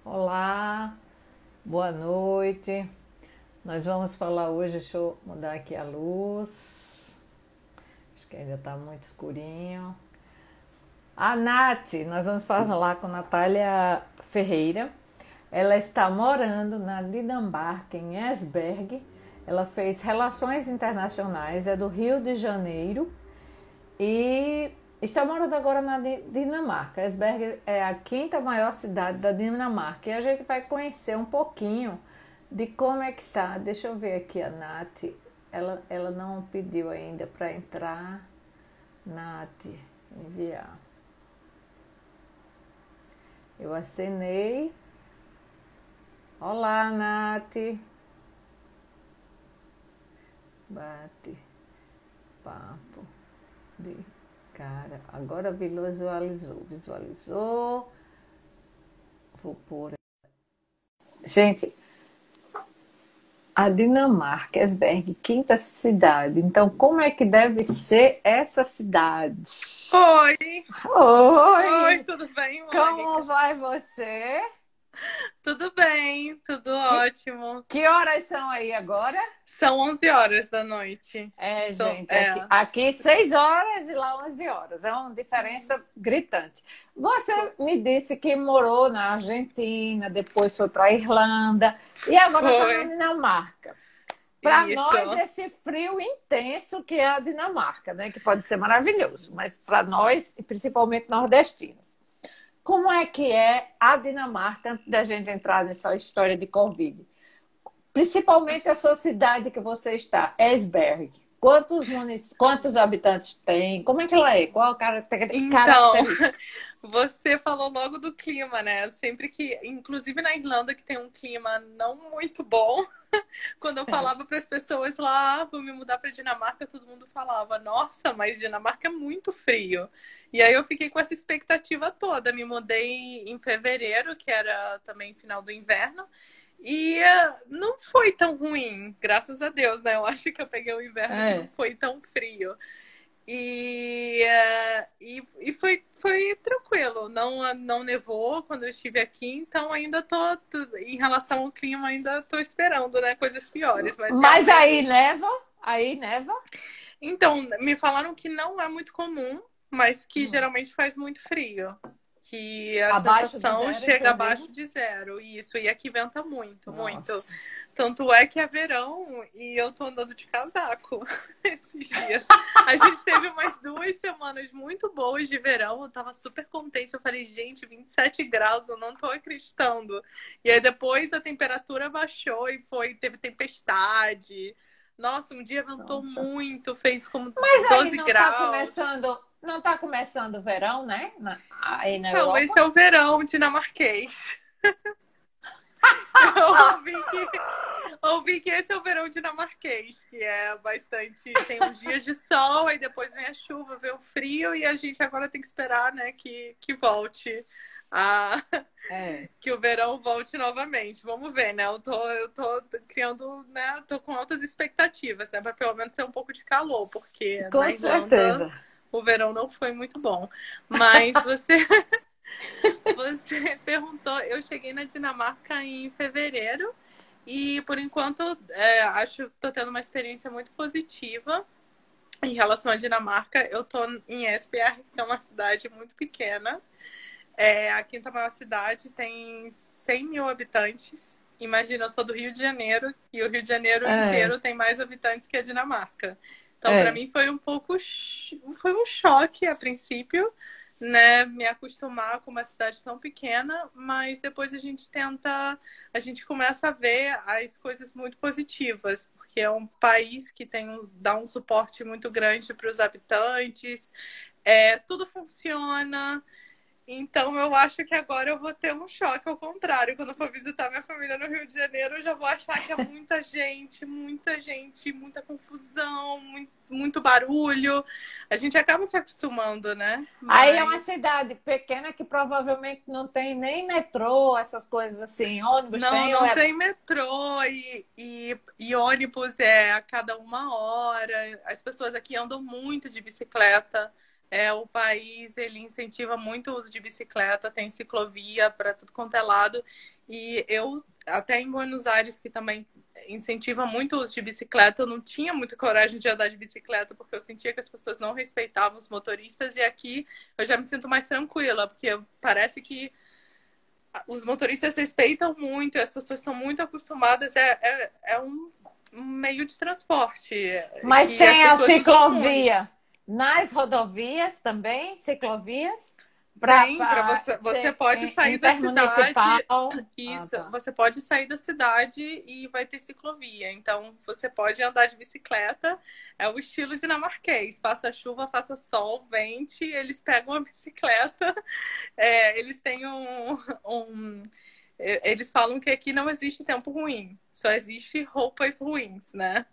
Olá, boa noite. Nós vamos falar hoje, deixa eu mudar aqui a luz. Acho que ainda está muito escurinho. A Nath, nós vamos falar com Natália Ferreira. Ela está morando na Dinamarca, em Esbjerg. Ela fez Relações Internacionais, é do Rio de Janeiro e está morando agora na Dinamarca. Esbjerg é a quinta maior cidade da Dinamarca e a gente vai conhecer um pouquinho de como é que tá. Deixa eu ver aqui a Nath. Ela não pediu ainda para entrar. Nath, enviar. Eu assinei. Olá, Nath. Bate papo de cara. Agora visualizou. Vou pôr. Gente, a Dinamarca, Esbjerg, quinta cidade. Então, como é que deve ser essa cidade? Oi! Oi, Oi! tudo bem, Como Mônica? vai você? Tudo bem, tudo Que, ótimo. que horas são aí agora? São 11 horas da noite. É, São, gente, aqui, é, aqui 6 horas e lá 11 horas. É uma diferença gritante. Você me disse que morou na Argentina, depois foi para a Irlanda e agora está na foi Dinamarca. Para nós, isso. esse frio intenso que é a Dinamarca, né? Que pode ser maravilhoso, mas para nós, e principalmente nordestinos. Como é a Dinamarca antes da gente entrar nessa história de Covid? Principalmente a sua cidade que você está, Esbjerg. Quantos habitantes tem? Como é que ela é? Qual a Então, característica? você falou logo do clima, né? Sempre que, inclusive na Irlanda, que tem um clima não muito bom, quando eu É. falava para as pessoas lá, vou me mudar para Dinamarca, todo mundo falava: Nossa, mas Dinamarca é muito frio. E aí eu fiquei com essa expectativa toda. Me mudei em fevereiro, que era também final do inverno. E não foi tão ruim, graças a Deus, né? Eu acho que eu peguei um inverno que não É. foi tão frio. E foi tranquilo, não nevou quando eu estive aqui, então ainda em relação ao clima, ainda tô esperando, né, coisas piores, mas Mas aí realmente. neva? Aí neva? Então, me falaram que não é muito comum, mas que Hum. geralmente faz muito frio. Que a Abaixo de sensação zero, chega inclusive? abaixo de zero. Isso, e aqui venta muito, muito. Nossa. Tanto é que é verão e eu tô andando de casaco esses dias. A gente teve umas 2 semanas muito boas de verão, eu tava super contente. Eu falei, gente, 27 graus, eu não tô acreditando. E aí depois a temperatura baixou e teve tempestade. Nossa, um dia ventou Nossa. muito, fez como Mas aí 12 graus. não está começando o verão, né? Aí na Então, Europa? esse é o verão dinamarquês. Eu ouvi que esse é o verão dinamarquês, que é bastante. Tem uns dias de sol, aí depois vem a chuva, vem o frio, e a gente agora tem que esperar, né, que volte. A, É. que o verão volte novamente. Vamos ver, né? Eu tô criando, né? Tô com altas expectativas, né? Para pelo menos ter um pouco de calor, porque Com na Irlanda certeza. o verão não foi muito bom. Mas você perguntou, eu cheguei na Dinamarca em fevereiro e por enquanto acho que tô tendo uma experiência muito positiva em relação à Dinamarca. Eu tô em Esbjerg, que é uma cidade muito pequena. A quinta maior cidade tem 100 mil habitantes. Imagina, eu sou do Rio de Janeiro e o Rio de Janeiro É, inteiro tem mais habitantes que a Dinamarca. Então, para é. mim foi foi um choque a princípio, né, me acostumar com uma cidade tão pequena, mas depois a gente começa a ver as coisas muito positivas, porque é um país que dá um suporte muito grande para os habitantes, tudo funciona. Então eu acho que agora eu vou ter um choque ao contrário. Quando eu for visitar minha família no Rio de Janeiro, eu já vou achar que é muita gente, muita confusão, muito, muito barulho. A gente acaba se acostumando, né? Aí é uma Mas cidade pequena que provavelmente não tem nem metrô, essas coisas assim. Ônibus não, tem ou não é. tem metrô e ônibus é a cada 1 hora. As pessoas aqui andam muito de bicicleta. O país ele incentiva muito o uso de bicicleta, tem ciclovia para tudo quanto é lado. E eu, até em Buenos Aires, que também incentiva muito o uso de bicicleta, eu não tinha muita coragem de andar de bicicleta, porque eu sentia que as pessoas não respeitavam os motoristas, e aqui eu já me sinto mais tranquila, porque parece que os motoristas respeitam muito, e as pessoas são muito acostumadas, é um meio de transporte, Mas que as tem a pessoas usam muito. ciclovia nas rodovias também, ciclovias, Tem, para para você ser pode sair da intermunicipal. cidade, Ah, isso, tá. você pode sair da cidade e vai ter ciclovia. Então, você pode andar de bicicleta, é o estilo dinamarquês. Faça chuva, faça sol, vente, eles pegam a bicicleta, eles têm eles falam que aqui não existe tempo ruim, só existe roupas ruins, né?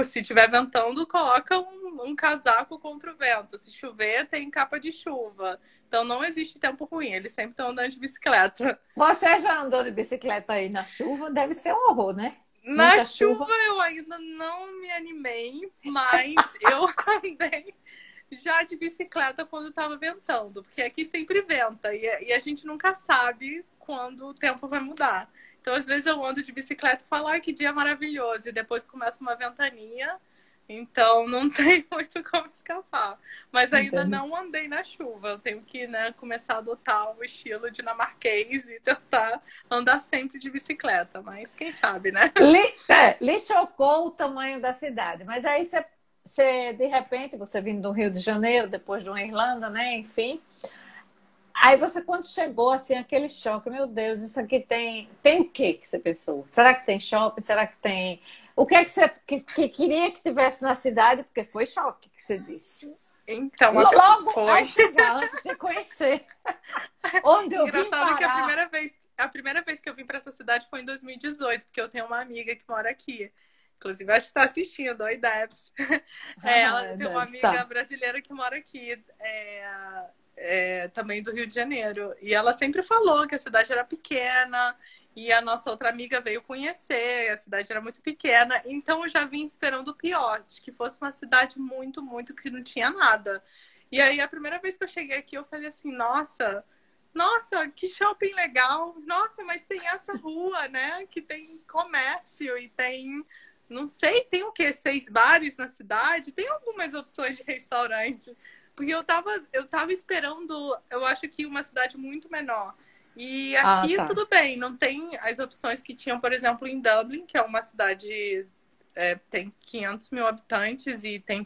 Se estiver ventando, coloca um casaco contra o vento. Se chover, tem capa de chuva. Então não existe tempo ruim, eles sempre estão andando de bicicleta. Você já andou de bicicleta aí na chuva? Deve ser um horror, né? Na Muita chuva. chuva eu ainda não me animei, mas eu andei já de bicicleta quando estava ventando, porque aqui sempre venta e a gente nunca sabe quando o tempo vai mudar. Então, às vezes, eu ando de bicicleta e falo, ai, que dia maravilhoso, e depois começa uma ventania, então não tem muito como escapar. Mas ainda Entendi. não andei na chuva, eu tenho que, né, começar a adotar o estilo dinamarquês e tentar andar sempre de bicicleta, mas quem sabe, né? Lhe chocou o tamanho da cidade, mas aí você, de repente, você vindo do Rio de Janeiro, depois de uma Irlanda, né? Enfim. Aí você, quando chegou, assim, aquele choque, meu Deus, isso aqui tem o que você pensou? Será que tem shopping? Será que tem. O que é que você que queria que tivesse na cidade? Porque foi choque que você disse. Então, Logo foi. ao chegar, antes de conhecer, onde eu vim Engraçado que parar. a primeira vez que eu vim para essa cidade foi em 2018, porque eu tenho uma amiga que mora aqui. Inclusive, acho que está assistindo, oi Debs. Ela tem uma Deve amiga estar. brasileira que mora aqui, também do Rio de Janeiro. E ela sempre falou que a cidade era pequena, e a nossa outra amiga veio conhecer, a cidade era muito pequena. Então, eu já vim esperando o pior, de que fosse uma cidade muito, muito que não tinha nada. E aí, a primeira vez que eu cheguei aqui, eu falei assim, nossa, que shopping legal. Nossa, mas tem essa rua, né? Que tem comércio e tem, não sei, tem o quê? 6 bares na cidade? Tem algumas opções de restaurante. Porque eu tava esperando, eu acho que uma cidade muito menor. E Ah, aqui tá. tudo bem, não tem as opções que tinham, por exemplo, em Dublin, que é uma cidade tem 500 mil habitantes e tem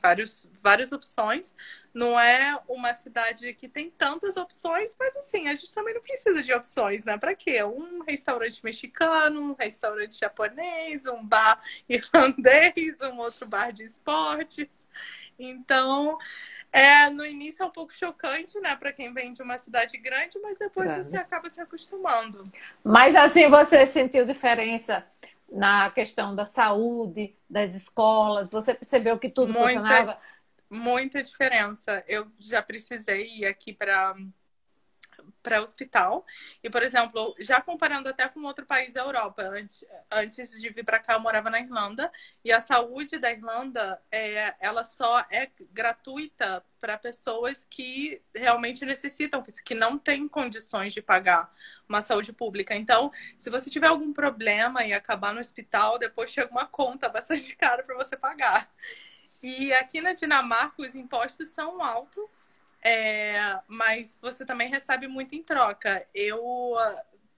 várias opções. Não é uma cidade que tem tantas opções, mas assim, a gente também não precisa de opções, né? Para quê? Um restaurante mexicano, um restaurante japonês, um bar irlandês, um outro bar de esportes. Então, no início é um pouco chocante, né, para quem vem de uma cidade grande, mas depois você Grande. acaba se acostumando. Mas assim, você sentiu diferença na questão da saúde, das escolas? Você percebeu que tudo Muita, funcionava? muita diferença. Eu já precisei ir aqui para hospital. E, por exemplo, já comparando até com outro país da Europa, antes de vir para cá, eu morava na Irlanda, e a saúde da Irlanda, ela só é gratuita para pessoas que realmente necessitam, que não têm condições de pagar uma saúde pública. Então, se você tiver algum problema e acabar no hospital, depois chega uma conta bastante cara para você pagar. E aqui na Dinamarca, os impostos são altos, mas você também recebe muito em troca. Eu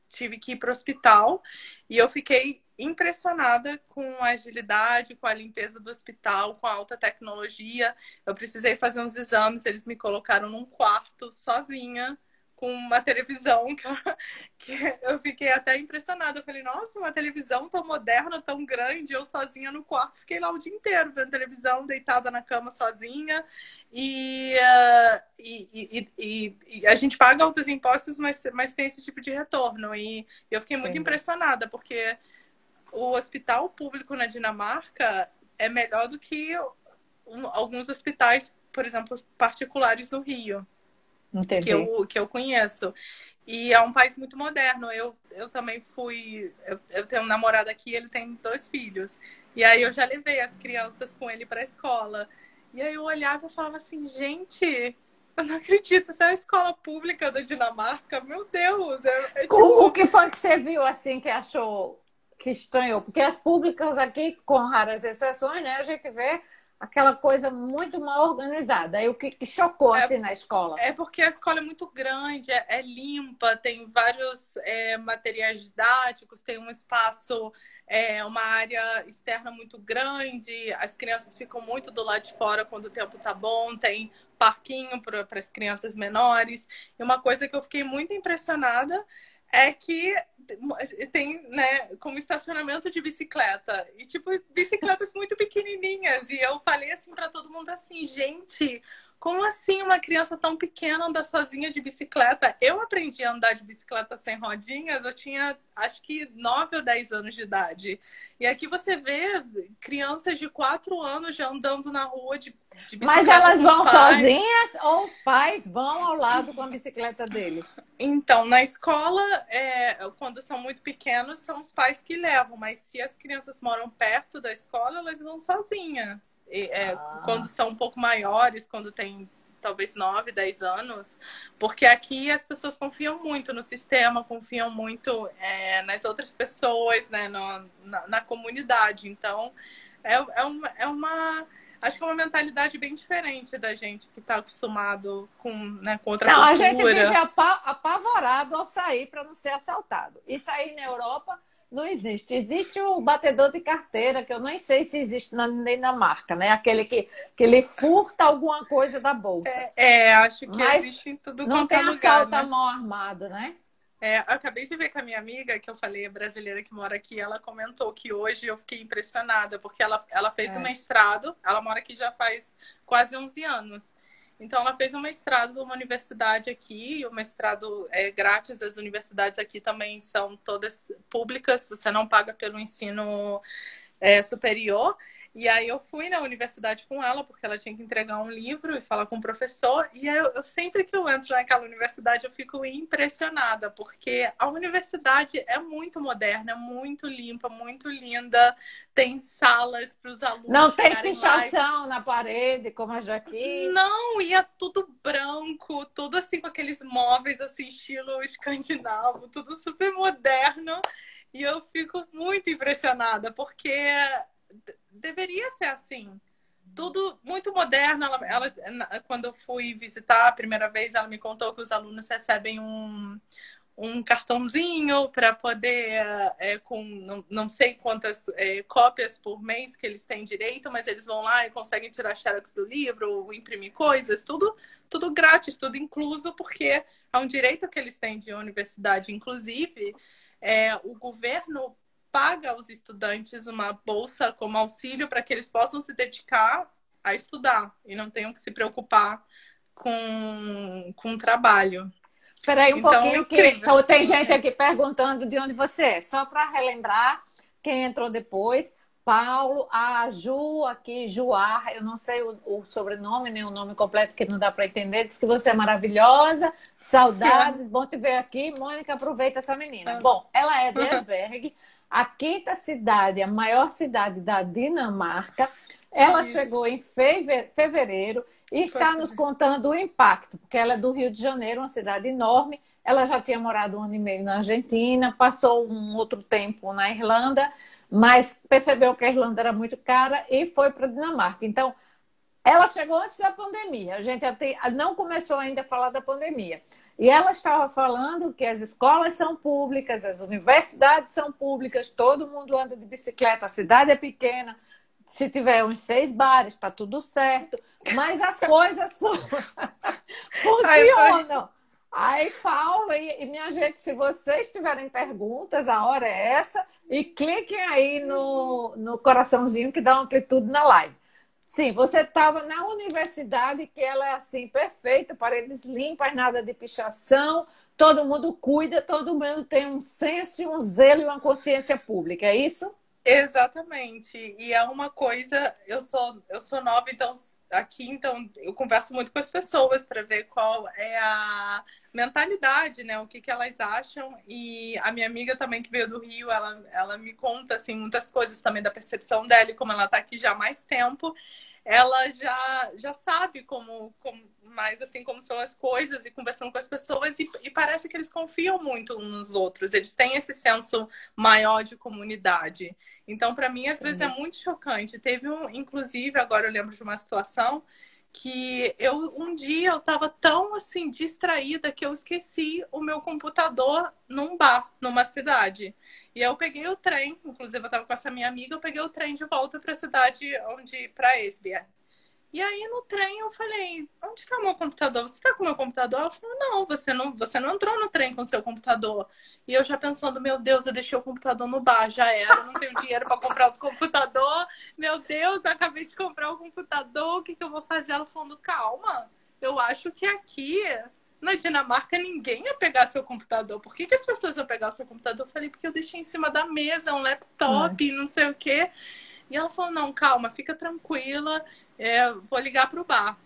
tive que ir para o hospital e eu fiquei impressionada com a agilidade, com a limpeza do hospital, com a alta tecnologia. Eu precisei fazer uns exames, eles me colocaram num quarto sozinha, com uma televisão que eu fiquei até impressionada. Eu falei, nossa, uma televisão tão moderna, tão grande, eu sozinha no quarto. Fiquei lá o dia inteiro vendo televisão, deitada na cama sozinha. E a gente paga altos impostos, mas tem esse tipo de retorno. E eu fiquei muito Entendi. impressionada, porque o hospital público na Dinamarca é melhor do que alguns hospitais, por exemplo, particulares no Rio Entendi. que eu conheço. E é um país muito moderno. Eu também fui. Eu tenho um namorado aqui, ele tem 2 filhos. E aí eu já levei as crianças com ele para a escola. E aí eu olhava e falava assim, gente, Eu não acredito, isso é a escola pública da Dinamarca. Meu Deus, O que foi que você viu assim que achou que estranhou? Porque as públicas aqui, com raras exceções, né, a gente vê aquela coisa muito mal organizada. Aí o que chocou é, assim na escola? é porque a escola é muito grande, é limpa, tem vários materiais didáticos, tem um espaço, uma área externa muito grande, as crianças ficam muito do lado de fora quando o tempo tá bom, tem parquinho para as crianças menores. E uma coisa que eu fiquei muito impressionada é que tem, né, como estacionamento de bicicleta. E, tipo, bicicletas muito pequenininhas. E eu falei assim para todo mundo assim, gente, como assim uma criança tão pequena anda sozinha de bicicleta? Eu aprendi a andar de bicicleta sem rodinhas, eu tinha acho que 9 ou 10 anos de idade. E aqui você vê crianças de 4 anos já andando na rua de Mas bicicleta elas com os vão pais. sozinhas ou os pais vão ao lado com a bicicleta deles? Então, na escola, quando são muito pequenos, são os pais que levam, mas se as crianças moram perto da escola, elas vão sozinhas. Quando Ah. são um pouco maiores, quando tem talvez 9, 10 anos, porque aqui as pessoas confiam muito no sistema, confiam muito nas outras pessoas, né, na comunidade. Então, acho que é uma mentalidade bem diferente da gente que está acostumado com outra Não, a gente vive cultura. apavorado ao sair para não ser assaltado. Isso aí na Europa não existe. Existe o batedor de carteira, que eu nem sei se existe na Dinamarca, né? Aquele que ele furta alguma coisa da bolsa. Acho que Mas existe em tudo não quanto é tem lugar, assalto à né? mão armado, né? Eu acabei de ver com a minha amiga, que eu falei, a brasileira que mora aqui, ela comentou que hoje eu fiquei impressionada, porque ela fez um É. mestrado, ela mora aqui já faz quase 11 anos. Então, ela fez um mestrado numa universidade aqui, e o mestrado é grátis, as universidades aqui também são todas públicas, você não paga pelo ensino superior. E aí eu fui na universidade com ela, porque ela tinha que entregar um livro e falar com o professor. E aí sempre que eu entro naquela universidade, eu fico impressionada, porque a universidade é muito moderna, é muito limpa, muito linda. Tem salas para os alunos Não tem ficarem mais. pichação na parede, como as daqui. Não, e é tudo branco, tudo assim com aqueles móveis assim, estilo escandinavo, tudo super moderno. E eu fico muito impressionada, porque deveria ser assim. Tudo muito moderno. Quando eu fui visitar a primeira vez, ela me contou que os alunos recebem um cartãozinho para poder, com não sei quantas cópias por mês que eles têm direito, mas eles vão lá e conseguem tirar xerox do livro, imprimir coisas, tudo grátis, tudo incluso, porque é um direito que eles têm de universidade. Inclusive, o governo paga aos estudantes uma bolsa como auxílio para que eles possam se dedicar a estudar e não tenham que se preocupar com o trabalho. Espera aí um Então, pouquinho, que incrível. tem gente aqui perguntando de onde você é. Só para relembrar, quem entrou depois, Paulo, a Ju aqui, Juar, eu não sei o sobrenome, nem o nome completo, que não dá para entender, diz que você é maravilhosa, saudades, bom te ver aqui. Mônica, aproveita essa menina. Bom, ela é de Esbjerg, a quinta cidade, a maior cidade da Dinamarca. Ela Isso. chegou em fevereiro e está nos contando o impacto, porque ela é do Rio de Janeiro, uma cidade enorme. Ela já tinha morado 1 ano e meio na Argentina, passou um outro tempo na Irlanda, mas percebeu que a Irlanda era muito cara e foi para a Dinamarca. Então, ela chegou antes da pandemia. A gente até não começou ainda a falar da pandemia. E ela estava falando que as escolas são públicas, as universidades são públicas, todo mundo anda de bicicleta, a cidade é pequena. Se tiver uns 6 bares, está tudo certo. Mas as coisas funcionam. Aí, Paula e minha gente, se vocês tiverem perguntas, a hora é essa. E cliquem aí no coraçãozinho que dá uma amplitude na live. Sim, você estava na universidade, que ela é assim, perfeita, paredes limpas, nada de pichação, todo mundo cuida, todo mundo tem um senso, um zelo e uma consciência pública, é isso? Exatamente. E é uma coisa, eu sou nova, então aqui então eu converso muito com as pessoas para ver qual é mentalidade, né? O que que elas acham. E a minha amiga também, que veio do Rio, ela me conta, assim, muitas coisas também da percepção dela. E como ela tá aqui já há mais tempo, ela já sabe como mais, assim, como são as coisas e conversando com as pessoas. E parece que eles confiam muito uns nos outros. Eles têm esse senso maior de comunidade. Então, para mim, às vezes é muito chocante. Teve inclusive, agora eu lembro de uma situação que um dia eu estava tão assim distraída que eu esqueci o meu computador num bar, numa cidade. E eu peguei o trem, inclusive eu estava com essa minha amiga, eu peguei o trem de volta para a cidade para Esbjerg. E aí no trem eu falei, onde está meu computador? Você está com meu computador? Ela falou, não, você não entrou no trem com seu computador. E eu já pensando, meu Deus, eu deixei o computador no bar, já era, eu não tenho dinheiro para comprar outro computador. Meu Deus, eu acabei de comprar o computador, o que eu vou fazer? Ela falando, calma, eu acho que aqui na Dinamarca ninguém ia pegar seu computador. Por que as pessoas vão pegar o seu computador? Eu falei, porque eu deixei em cima da mesa um laptop, não sei o quê. E ela falou, não, calma, fica tranquila, vou ligar pro bar.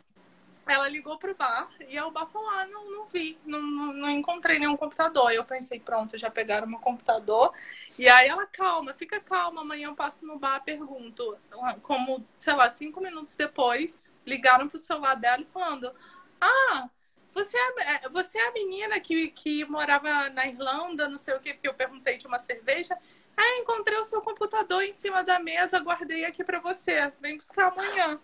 Ela ligou pro bar e o bar falou, não vi, não encontrei nenhum computador. E eu pensei, pronto, já pegaram meu computador. E aí ela, calma, fica calma, amanhã eu passo no bar, pergunto. Como, sei lá, 5 minutos depois, ligaram pro celular dela e falando, você é a menina que morava na Irlanda, não sei o quê, porque eu perguntei de uma cerveja. Encontrei o seu computador em cima da mesa, guardei aqui pra você. Vem buscar amanhã.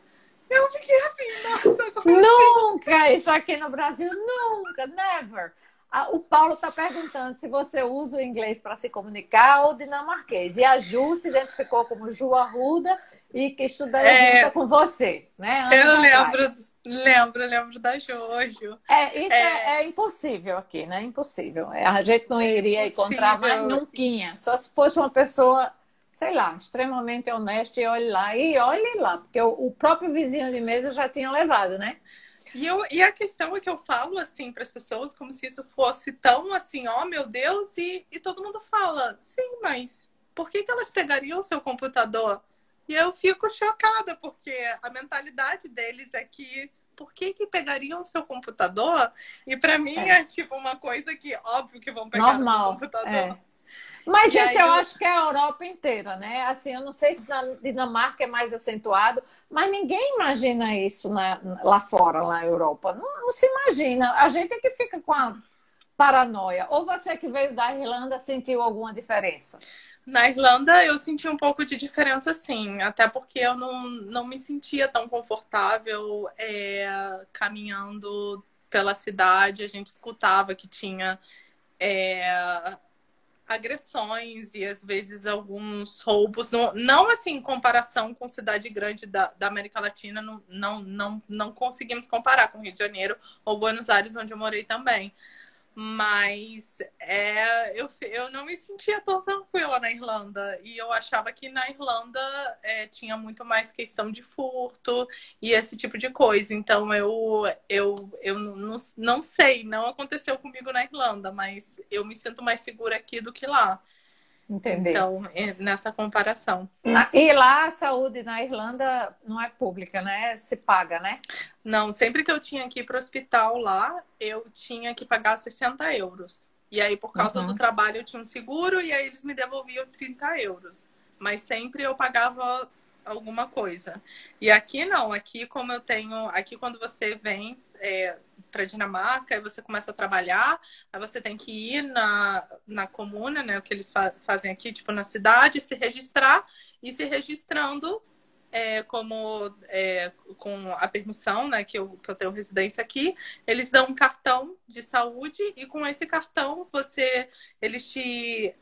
Eu fiquei assim, nossa, como Nunca! assim? Isso aqui no Brasil, nunca, never. O Paulo está perguntando se você usa o inglês para se comunicar ou dinamarquês. E a Ju se identificou como Ju Arruda e que estudou junto com você, né? Anos atrás. Lembro da Jojo. Isso é impossível aqui, né? Impossível. A gente não iria encontrar mais nunca. Só se fosse uma pessoa, sei lá, extremamente honesta e olhe lá, porque o próprio vizinho de mesa já tinha levado, né? E a questão é que eu falo assim para as pessoas como se isso fosse tão assim, ó, meu Deus, e todo mundo fala, sim, mas por que elas pegariam o seu computador? E eu fico chocada, porque a mentalidade deles é que por que pegariam o seu computador? E para mim é tipo uma coisa que, óbvio que vão pegar o meu computador. Mas isso eu acho que é a Europa inteira, né? Assim, eu não sei se na Dinamarca é mais acentuado, mas ninguém imagina isso lá fora, lá na Europa. Não se imagina. A gente é que fica com a paranoia. Ou você que veio da Irlanda sentiu alguma diferença? Na Irlanda eu senti um pouco de diferença, sim. Até porque eu não me sentia tão confortável caminhando pela cidade. A gente escutava que tinha agressões e às vezes alguns roubos. Não assim, em comparação com cidade grande da América Latina, não conseguimos comparar com Rio de Janeiro ou Buenos Aires, onde eu morei também. Mas eu não me sentia tão tranquila na Irlanda. E eu achava que na Irlanda tinha muito mais questão de furto e esse tipo de coisa. Então eu não sei, não aconteceu comigo na Irlanda, mas eu me sinto mais segura aqui do que lá. Entendi. Então, nessa comparação. E lá a saúde na Irlanda não é pública, né? Se paga, né? Não, sempre que eu tinha que ir para o hospital lá, eu tinha que pagar 60 euros. E aí, por causa do trabalho, eu tinha um seguro e aí eles me devolviam 30 euros. Mas sempre eu pagava alguma coisa. E aqui não, aqui como eu tenho... Aqui quando você vem para Dinamarca e você começa a trabalhar, aí você tem que ir na comuna, né? O que eles fazem aqui, tipo na cidade, se registrar e se registrando com a permissão, né, que eu tenho residência aqui, eles dão um cartão de saúde e com esse cartão eles te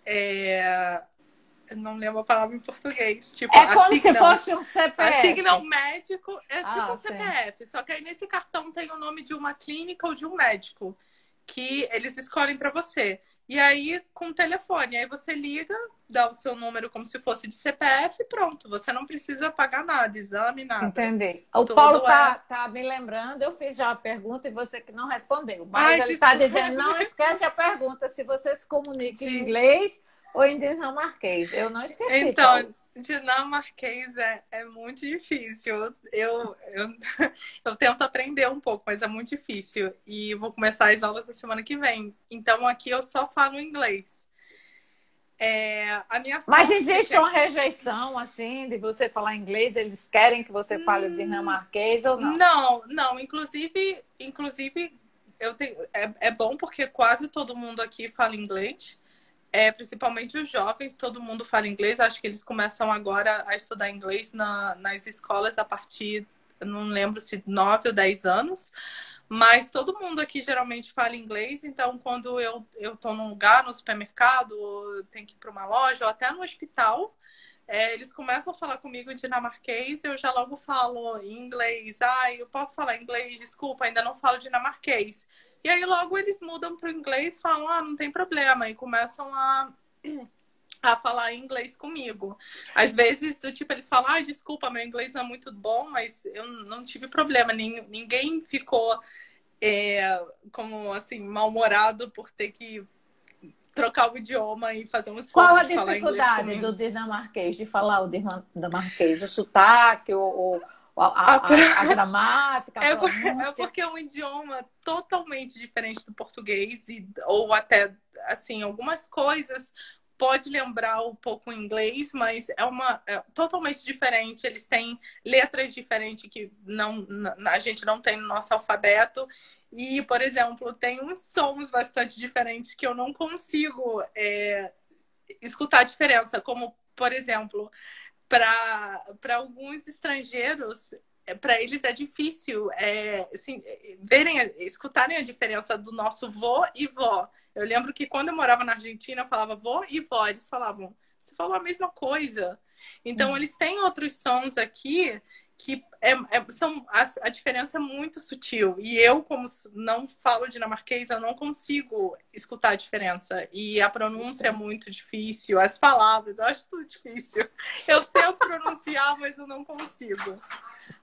eu não lembro a palavra em português. Tipo, como se fosse um CPF. Assignam médico, tipo um CPF. Só que aí nesse cartão tem o nome de uma clínica ou de um médico que eles escolhem para você. E aí, com o telefone, aí você liga, dá o seu número como se fosse de CPF e pronto. Você não precisa pagar nada, exame, nada. Entendi. O Paulo tá me lembrando, eu fiz já a pergunta e você que não respondeu. Mas ele está dizendo, não esquece a pergunta, se você se comunica em inglês ou em dinamarquês. Eu não esqueci, então, Paulo. Dinamarquês é muito difícil. Eu tento aprender um pouco, mas é muito difícil. E eu vou começar as aulas na semana que vem. Então aqui eu só falo inglês. A minha Mas sorte existe uma rejeição, assim, de você falar inglês? Eles querem que você fale dinamarquês ou não? Não, não. Inclusive é bom porque quase todo mundo aqui fala inglês. Principalmente os jovens, todo mundo fala inglês. Acho que eles começam agora a estudar inglês nas escolas a partir, não lembro se 9 ou 10 anos. Mas todo mundo aqui geralmente fala inglês, então quando eu tô num lugar, no supermercado, ou tenho que ir para uma loja, ou até no hospital, eles começam a falar comigo em dinamarquês e eu já logo falo em inglês. Eu posso falar inglês? Desculpa, ainda não falo dinamarquês. E aí logo eles mudam para o inglês e falam, não tem problema, e começam a falar inglês comigo. Às vezes, tipo, eles falam, desculpa, meu inglês não é muito bom, mas eu não tive problema. Ninguém ficou, como assim, mal-humorado por ter que trocar o idioma e fazer um Qual esforço a de falar inglês dificuldade comigo. do dinamarquês, de falar o dinamarquês? O sotaque, a gramática, a É pronúncia? porque é um idioma totalmente diferente do português, ou até, assim, algumas coisas pode lembrar um pouco o inglês, mas é totalmente diferente. Eles têm letras diferentes que a gente não tem no nosso alfabeto. E, por exemplo, tem uns sons bastante diferentes que eu não consigo escutar a diferença. Como, por exemplo, para alguns estrangeiros, para eles é difícil assim, escutarem a diferença do nosso vô e vó. Eu lembro que quando eu morava na Argentina, eu falava vô e vó. Eles falavam, você falou a mesma coisa. Então, eles têm outros sons aqui que a diferença é muito sutil. E eu, como não falo dinamarquês, eu não consigo escutar a diferença. E a pronúncia é muito difícil, as palavras, eu acho tudo difícil. Eu tento pronunciar, mas eu não consigo.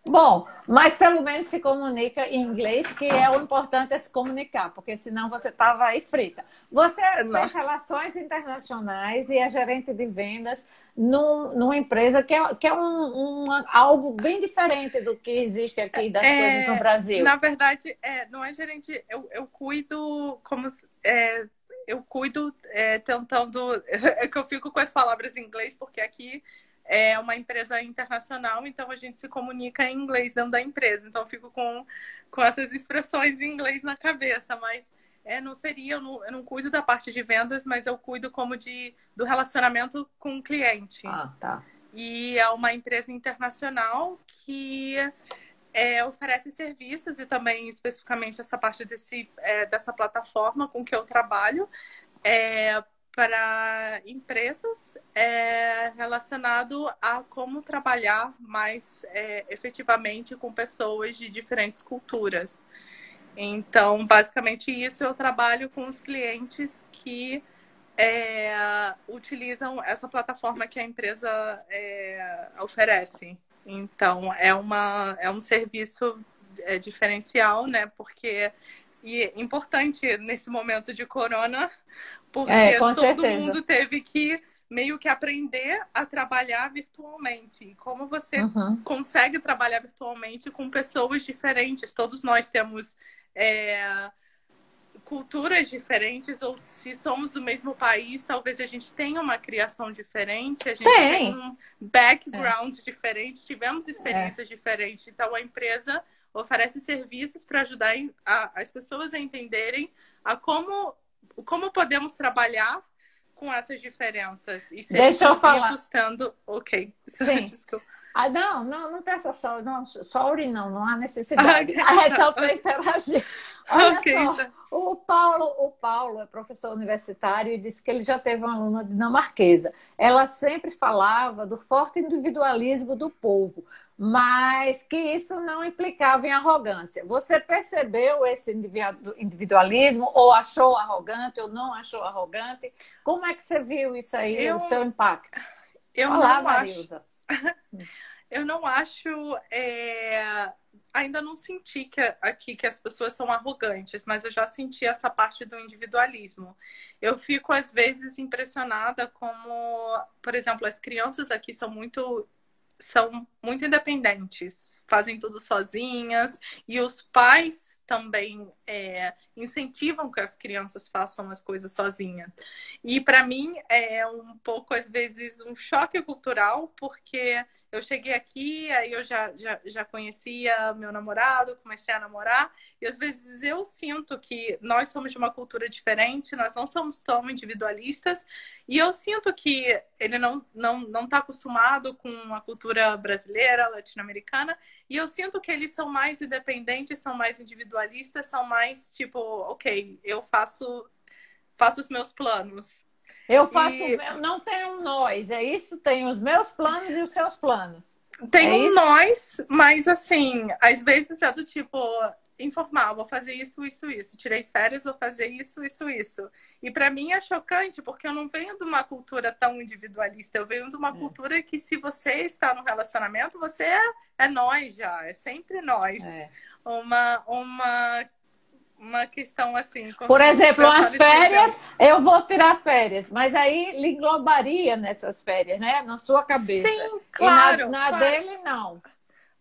Bom, mas pelo menos se comunica em inglês, que é o importante é se comunicar, porque senão você estava aí frita. Você Não. fez relações internacionais e é gerente de vendas numa empresa que é algo bem diferente do que existe aqui das coisas no Brasil. Na verdade, não é gerente, eu cuido como. Eu cuido tentando. É que eu fico com as palavras em inglês, porque aqui é uma empresa internacional, então a gente se comunica em inglês dentro da empresa. Então eu fico com essas expressões em inglês na cabeça, mas não seria, eu não cuido da parte de vendas, mas eu cuido como do relacionamento com o cliente. Tá. E é uma empresa internacional que oferece serviços e também especificamente essa parte dessa plataforma com que eu trabalho para empresas relacionado a como trabalhar mais efetivamente com pessoas de diferentes culturas. Então, basicamente isso, eu trabalho com os clientes que utilizam essa plataforma que a empresa oferece. Então, é um serviço diferencial, né? Porque é importante nesse momento de corona, porque Com todo certeza. mundo teve que meio que aprender a trabalhar virtualmente. E como você consegue trabalhar virtualmente com pessoas diferentes? Todos nós temos culturas diferentes, ou se somos do mesmo país, talvez a gente tenha uma criação diferente, a gente tem um background diferente, tivemos experiências diferentes. Então, a empresa oferece serviços para ajudar as pessoas a entenderem como podemos trabalhar com essas diferenças. E ser, deixa eu falar. Custando. Ok. Sim. Desculpa. Não peça só, sorry, não há necessidade. É só para interagir. Olha só, o Paulo é professor universitário e disse que ele já teve uma aluna dinamarquesa. Ela sempre falava do forte individualismo do povo, mas que isso não implicava em arrogância. Você percebeu esse individualismo ou achou arrogante ou não achou arrogante? Como é que você viu isso aí, o seu impacto? Eu Olá, não Marilza. Eu não acho ainda não senti aqui que as pessoas são arrogantes, mas eu já senti essa parte do individualismo. Eu fico, às vezes, impressionada como, por exemplo, as crianças aqui são muito independentes, fazem tudo sozinhas, e os pais também incentivam que as crianças façam as coisas sozinhas. E para mim é um pouco, às vezes, um choque cultural, porque eu cheguei aqui, aí eu já conhecia meu namorado, comecei a namorar, e às vezes eu sinto que nós somos de uma cultura diferente, nós não somos tão individualistas, e eu sinto que ele não está acostumado com a cultura brasileira, latino-americana, e eu sinto que eles são mais independentes, são mais individualistas, são mais tipo, ok, eu faço os meus planos. Eu faço, não tenho nós, é isso? Tenho os meus planos e os seus planos. Tem um nós, mas assim, às vezes é do tipo, informar, vou fazer isso, isso, isso. Tirei férias, vou fazer isso, isso, isso. E para mim é chocante, porque eu não venho de uma cultura tão individualista. Eu venho de uma cultura que, se você está no relacionamento, você é nós já, é sempre nós. Uma questão assim. Por exemplo, as férias, eu vou tirar férias, mas aí lhe englobaria nessas férias, né? Na sua cabeça. Sim, claro. E na dele, não.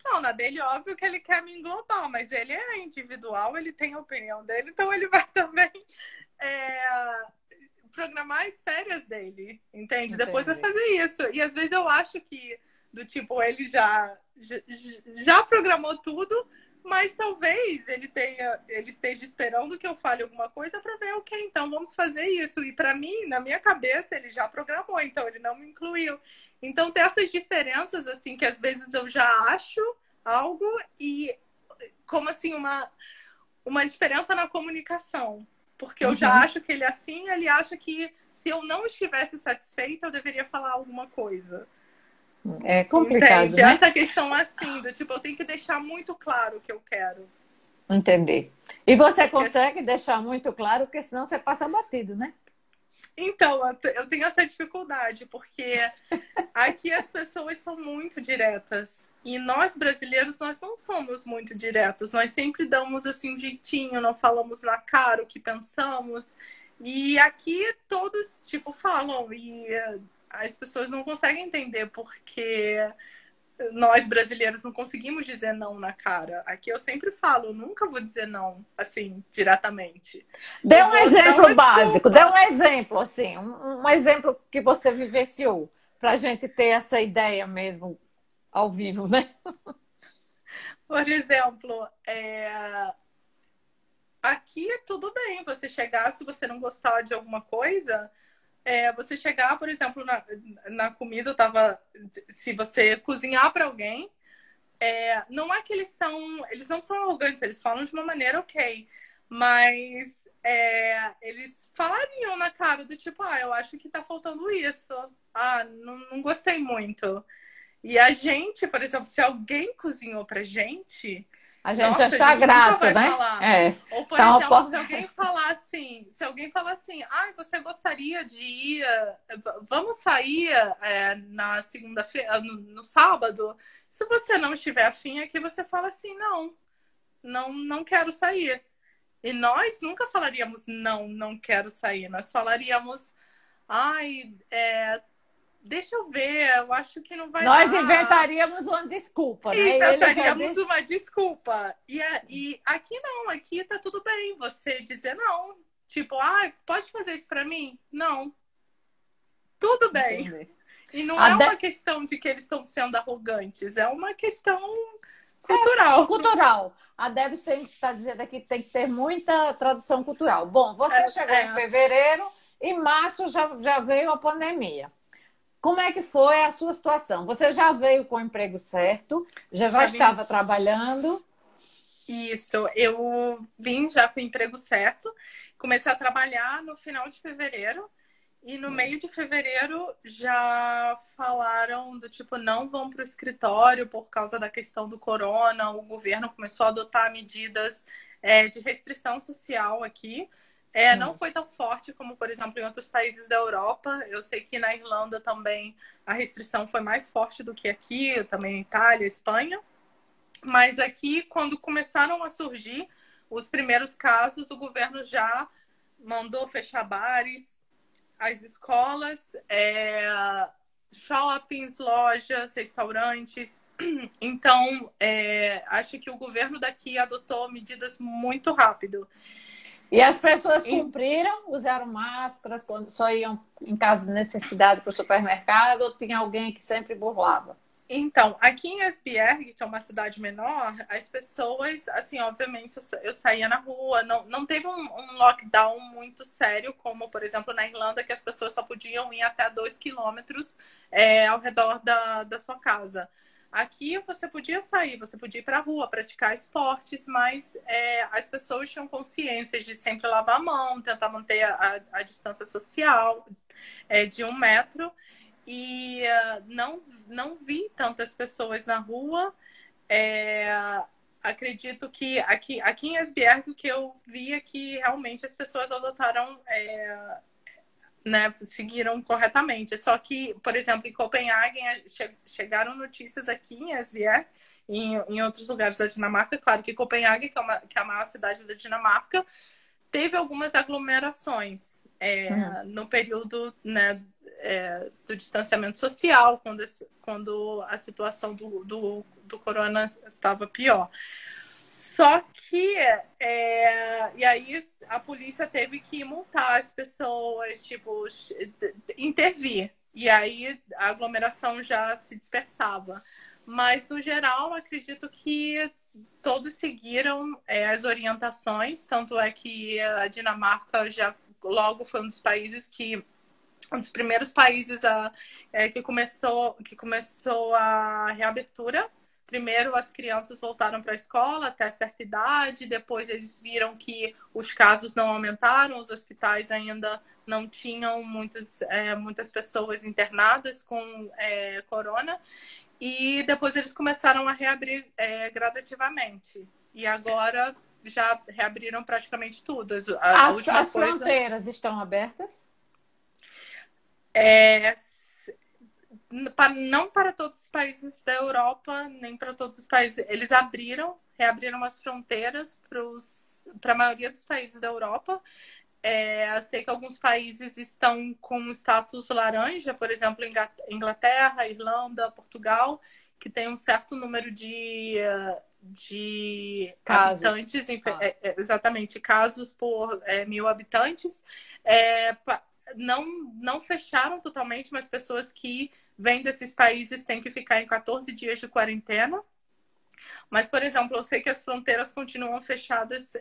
Não, na dele, óbvio que ele quer me englobar, mas ele é individual, ele tem a opinião dele, então ele vai também programar as férias dele, entende? Depois vai fazer isso. E às vezes eu acho que, do tipo, ele já programou tudo, mas talvez ele esteja esperando que eu fale alguma coisa para ver, ok, então vamos fazer isso. E para mim, na minha cabeça, ele já programou, então ele não me incluiu. Então tem essas diferenças, assim, que às vezes eu já acho algo e como assim, uma diferença na comunicação. Porque eu já acho que ele é assim, ele acha que se eu não estivesse satisfeita, eu deveria falar alguma coisa. É complicado, entende? Né? Essa questão assim, do tipo, eu tenho que deixar muito claro o que eu quero. Entender. E você consegue deixar muito claro, porque senão você passa batido, né? Então, eu tenho essa dificuldade, porque aqui as pessoas são muito diretas. E nós, brasileiros, nós não somos muito diretos. Nós sempre damos, assim, um jeitinho, não falamos na cara o que pensamos. E aqui todos, tipo, falam. E as pessoas não conseguem entender porque nós, brasileiros, não conseguimos dizer não na cara. Aqui eu sempre falo, eu nunca vou dizer não, assim, diretamente. Dê um exemplo básico, dê um exemplo, assim, um exemplo que você vivenciou, para a gente ter essa ideia mesmo ao vivo, né? Por exemplo, aqui é tudo bem você chegar, se você não gostar de alguma coisa, você chegar, por exemplo, na comida, se você cozinhar para alguém, não é que eles não são arrogantes, eles falam de uma maneira ok, mas eles falariam na cara do tipo, eu acho que tá faltando isso, não gostei muito. E a gente, por exemplo, se alguém cozinhou pra gente, a gente já está grato, né? Ou, por exemplo, se alguém falar assim, você gostaria de ir, vamos sair na segunda-feira, no sábado? Se você não estiver afim aqui, você fala assim, não quero sair. E nós nunca falaríamos não quero sair. Nós falaríamos, deixa eu ver, eu acho que não vai dar. Nós inventaríamos uma desculpa, né? Inventaríamos uma desculpa. E aqui não, aqui tá tudo bem você dizer não. Tipo, pode fazer isso pra mim? Não. Tudo bem. Entendi. E não é uma questão de que eles estão sendo arrogantes, é uma questão cultural. Cultural. A Debs está dizendo aqui que tem que ter muita tradução cultural. Bom, você chegou em fevereiro e março já veio a pandemia. Como é que foi a sua situação? Você já veio com o emprego certo? Já estava trabalhando? Isso, eu vim já com o emprego certo. Comecei a trabalhar no final de fevereiro. E no meio de fevereiro já falaram do tipo, não vão para o escritório por causa da questão do corona. O governo começou a adotar medidas de restrição social aqui. Não foi tão forte como, por exemplo, em outros países da Europa. Eu sei que na Irlanda também a restrição foi mais forte do que aqui, também Itália, Espanha. Mas aqui, quando começaram a surgir os primeiros casos, o governo já mandou fechar bares, as escolas, shoppings, lojas, restaurantes. Então, acho que o governo daqui adotou medidas muito rápido. E as pessoas cumpriram, usaram máscaras quando só iam em caso de necessidade para o supermercado, ou tinha alguém que sempre burlava? Então, aqui em Esbjerg, que é uma cidade menor, as pessoas, assim, obviamente, eu saía na rua, não teve um lockdown muito sério, como, por exemplo, na Irlanda, que as pessoas só podiam ir até 2 quilômetros ao redor da sua casa. Aqui você podia sair, você podia ir para a rua, praticar esportes, mas as pessoas tinham consciência de sempre lavar a mão, tentar manter a distância social de 1 metro. E não vi tantas pessoas na rua. Acredito que aqui em Esbjerg o que eu vi é que realmente as pessoas adotaram, né, seguiram corretamente. Só que, por exemplo, em Copenhague chegaram notícias aqui em Esbjerg, em outros lugares da Dinamarca. Claro que Copenhague, que é a maior cidade da Dinamarca, teve algumas aglomerações no período, né, do distanciamento social, quando a situação do corona estava pior. Só que, e aí a polícia teve que multar as pessoas, tipo, intervir. E aí a aglomeração já se dispersava. Mas, no geral, acredito que todos seguiram as orientações, tanto é que a Dinamarca já logo foi um dos primeiros países que começou a reabertura. Primeiro as crianças voltaram para a escola até certa idade, depois eles viram que os casos não aumentaram, os hospitais ainda não tinham muitas pessoas internadas com corona. E depois eles começaram a reabrir gradativamente. E agora já reabriram praticamente tudo. As fronteiras estão abertas? Não para todos os países da Europa, nem para todos os países. Eles reabriram as fronteiras para a maioria dos países da Europa. Eu sei que alguns países estão com status laranja, por exemplo, Inglaterra, Irlanda, Portugal, que tem um certo número de casos. Habitantes, exatamente, casos por 1.000 habitantes. Não fecharam totalmente, mas pessoas que vêm desses países têm que ficar em 14 dias de quarentena. Mas, por exemplo, eu sei que as fronteiras continuam fechadas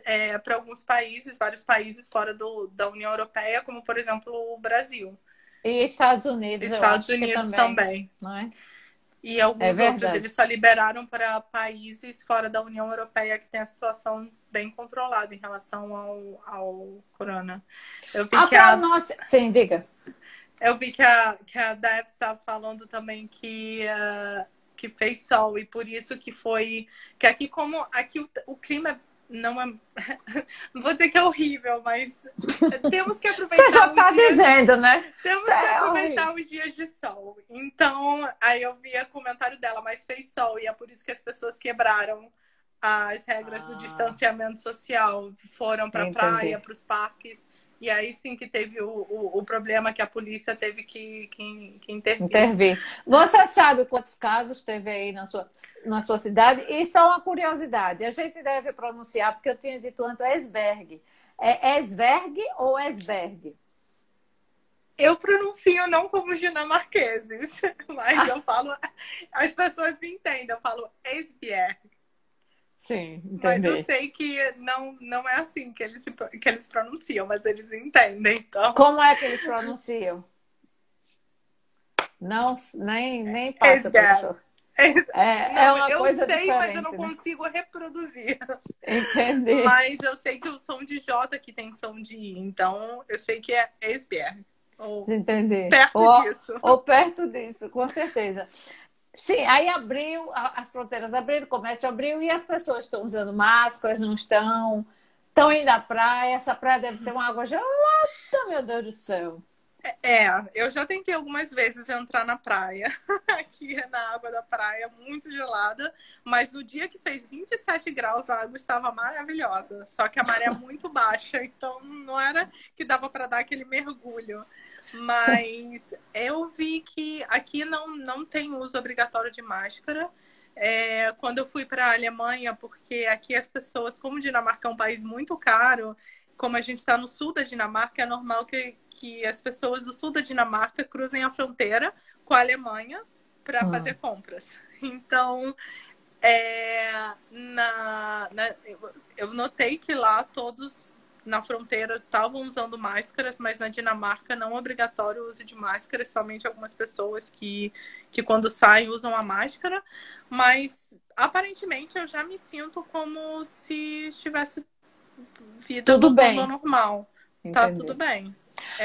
para alguns países, vários países fora da União Europeia, como, por exemplo, o Brasil. E Estados Unidos, Estados Unidos também. Não é? E alguns outros eles só liberaram para países fora da União Europeia que tem a situação bem controlada em relação ao corona. Eu vi Sim, diga. Eu vi que a Deb estava falando também que fez sol, e por isso que foi... Que aqui o clima não é... Não vou dizer que é horrível, mas temos que aproveitar... Você já está dizendo, né? Temos que aproveitar os dias de sol. Então, aí eu vi o comentário dela, mas fez sol, e é por isso que as pessoas quebraram as regras do distanciamento social. Foram para a praia, para os parques... E aí sim que teve o problema que a polícia teve que intervir. Você sabe quantos casos teve aí na sua cidade? E só uma curiosidade, a gente deve pronunciar, porque eu tinha dito antes Esbjerg. É Esbjerg ou Esbjerg? Eu pronuncio não como os dinamarqueses, mas eu falo, as pessoas me entendem, eu falo Esbjerg. Sim, entendi. Mas eu sei que não é assim que eles pronunciam, mas eles entendem. Então... Como é que eles pronunciam? Não, nem passa, professor. É uma coisa diferente. Eu sei, mas eu não consigo reproduzir. Entendi. Mas eu sei que o som de J aqui tem som de I, então eu sei que é Esbjerg. Entendi. Perto disso. Ou perto disso, com certeza. Sim, aí abriu, as fronteiras abriram, o comércio abriu e as pessoas estão usando máscaras, não estão indo à praia. Essa praia deve ser uma água gelada, meu Deus do céu. Eu já tentei algumas vezes entrar na praia. aqui na água da praia, muito gelada, mas no dia que fez 27 graus, a água estava maravilhosa, só que a maré é muito baixa, então não era que dava para dar aquele mergulho. Mas eu vi que aqui não tem uso obrigatório de máscara. Quando eu fui para a Alemanha, porque aqui as pessoas, como Dinamarca é um país muito caro, como a gente está no sul da Dinamarca, é normal que as pessoas do sul da Dinamarca cruzem a fronteira com a Alemanha para fazer compras. Então, eu notei que lá todos na fronteira estavam usando máscaras, mas na Dinamarca não é obrigatório o uso de máscaras, somente algumas pessoas que quando saem usam a máscara, mas aparentemente eu já me sinto como se estivesse vida Tudo voltando ao bem. normal. Entendi. Tá tudo bem.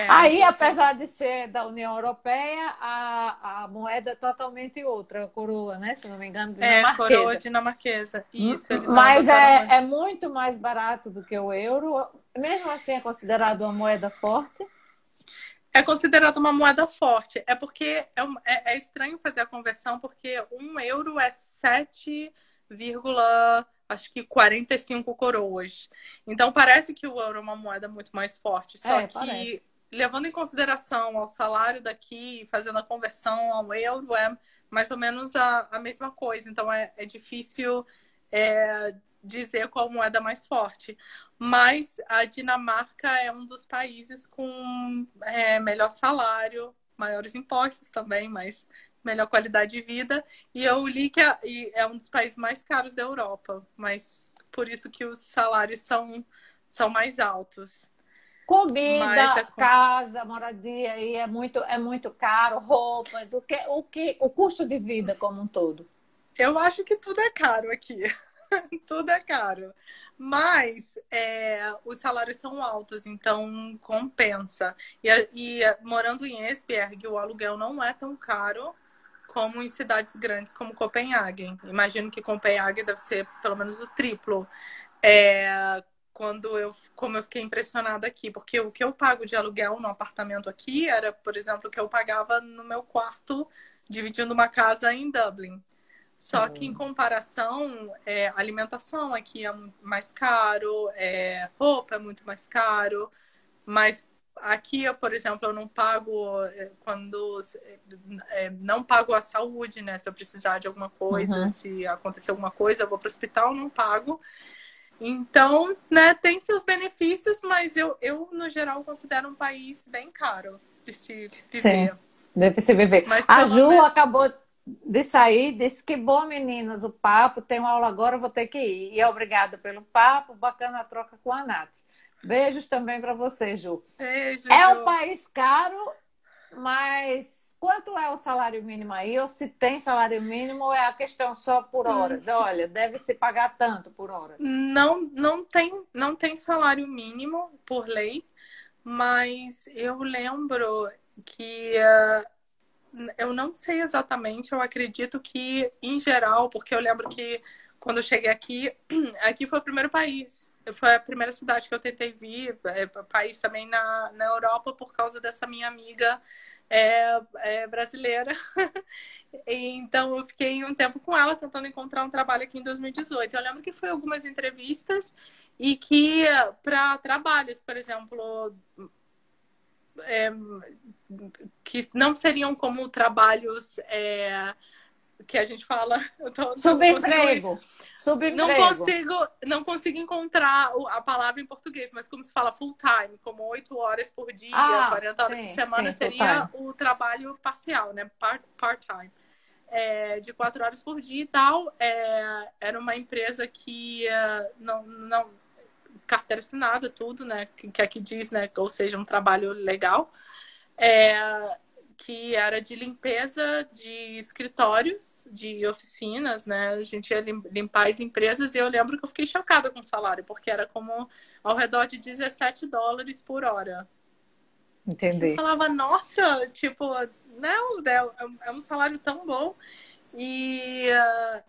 Aí, apesar de ser da União Europeia, a moeda é totalmente outra, a coroa, né? Se não me engano, dinamarquesa. Coroa dinamarquesa. Isso, eles Mas é muito mais barato do que o euro. Mesmo assim, é considerado uma moeda forte? É considerado uma moeda forte. É porque é estranho fazer a conversão, porque 1 euro é 7, acho que 45 coroas. Então parece que o euro é uma moeda muito mais forte. Só que, parece, levando em consideração ao salário daqui, fazendo a conversão ao euro, é mais ou menos a mesma coisa. Então é difícil dizer qual moeda mais forte. Mas a Dinamarca é um dos países com melhor salário, maiores impostos também, mas melhor qualidade de vida. E eu li que é um dos países mais caros da Europa, mas por isso que os salários são mais altos. Comida, casa, moradia, aí é muito caro, roupas, o custo de vida como um todo. Eu acho que tudo é caro aqui. Tudo é caro. Mas os salários são altos, então compensa. E morando em Esbjerg, o aluguel não é tão caro como em cidades grandes como Copenhague. Imagino que Copenhague deve ser pelo menos o triplo. Como eu fiquei impressionada aqui, porque o que eu pago de aluguel no apartamento aqui era, por exemplo, o que eu pagava no meu quarto dividindo uma casa em Dublin. Só que em comparação, alimentação aqui é mais caro, roupa é muito mais caro, mas aqui, por exemplo, eu não pago não pago a saúde, né? Se eu precisar de alguma coisa, se acontecer alguma coisa, eu vou para o hospital, não pago. Então, né, tem seus benefícios, mas eu no geral, considero um país bem caro de se viver. Sim, deve se viver. Mas, a Ju acabou de sair, disse que bom, meninas, o papo, tenho aula agora, vou ter que ir. E obrigada pelo papo, bacana a troca com a Nath. Beijos também para você, Ju. Beijo, Ju. Um país caro, mas quanto é o salário mínimo aí? Ou se tem salário mínimo, ou é a questão só por horas? Olha, deve se pagar tanto por hora. Não tem salário mínimo por lei, mas eu lembro que eu não sei exatamente, eu acredito que, em geral, porque eu lembro que quando eu cheguei aqui foi o primeiro país, foi a primeira cidade que eu tentei vir, país também na Europa, por causa dessa minha amiga brasileira. Então, eu fiquei um tempo com ela, tentando encontrar um trabalho aqui em 2018. Eu lembro que foi algumas entrevistas e que, para trabalhos, por exemplo... que não seriam como trabalhos que a gente fala... Subemprego. Não consigo encontrar a palavra em português, mas como se fala full time, como 8 horas por dia, 40 horas por semana, seria o trabalho parcial, né? Part-time. De 4 horas por dia e tal. Era uma empresa que não carteira assinada, tudo, né? Que aqui diz, né? Ou seja, um trabalho legal. Que era de limpeza de escritórios, de oficinas, né? A gente ia limpar as empresas e eu lembro que eu fiquei chocada com o salário, porque era como ao redor de $17 por hora. Entendi. Eu falava, nossa, tipo, não, é um salário tão bom.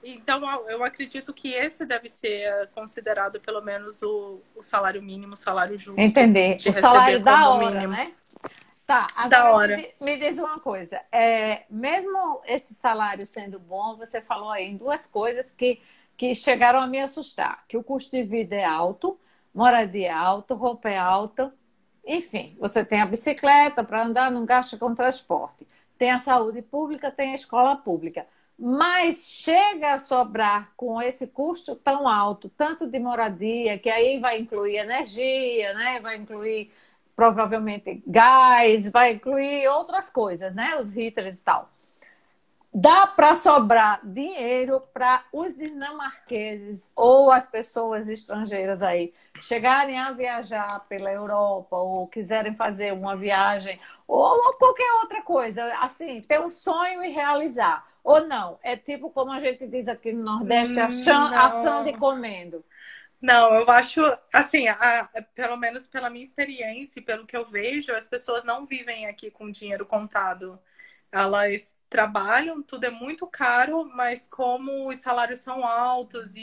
Então, eu acredito que esse deve ser considerado pelo menos o salário mínimo, o salário justo. Entendi. O salário da hora, mínimo. Né? Tá, da agora hora. me diz uma coisa. Mesmo esse salário sendo bom, você falou aí em duas coisas que chegaram a me assustar. Que o custo de vida é alto, moradia é alto, roupa é alta. Enfim, você tem a bicicleta para andar, não gasta com transporte. Tem a saúde pública, tem a escola pública. Mas chega a sobrar com esse custo tão alto, tanto de moradia, que aí vai incluir energia, né? Vai incluir provavelmente gás, vai incluir outras coisas, né? Os heaters e tal. Dá para sobrar dinheiro para os dinamarqueses ou as pessoas estrangeiras aí chegarem a viajar pela Europa ou quiserem fazer uma viagem ou qualquer outra coisa, assim, ter um sonho e realizar. Ou não, é tipo como a gente diz aqui no Nordeste, ação de Não. comendo. Não, eu acho, assim, pelo menos pela minha experiência e pelo que eu vejo, as pessoas não vivem aqui com dinheiro contado. Elas trabalham, tudo é muito caro, mas como os salários são altos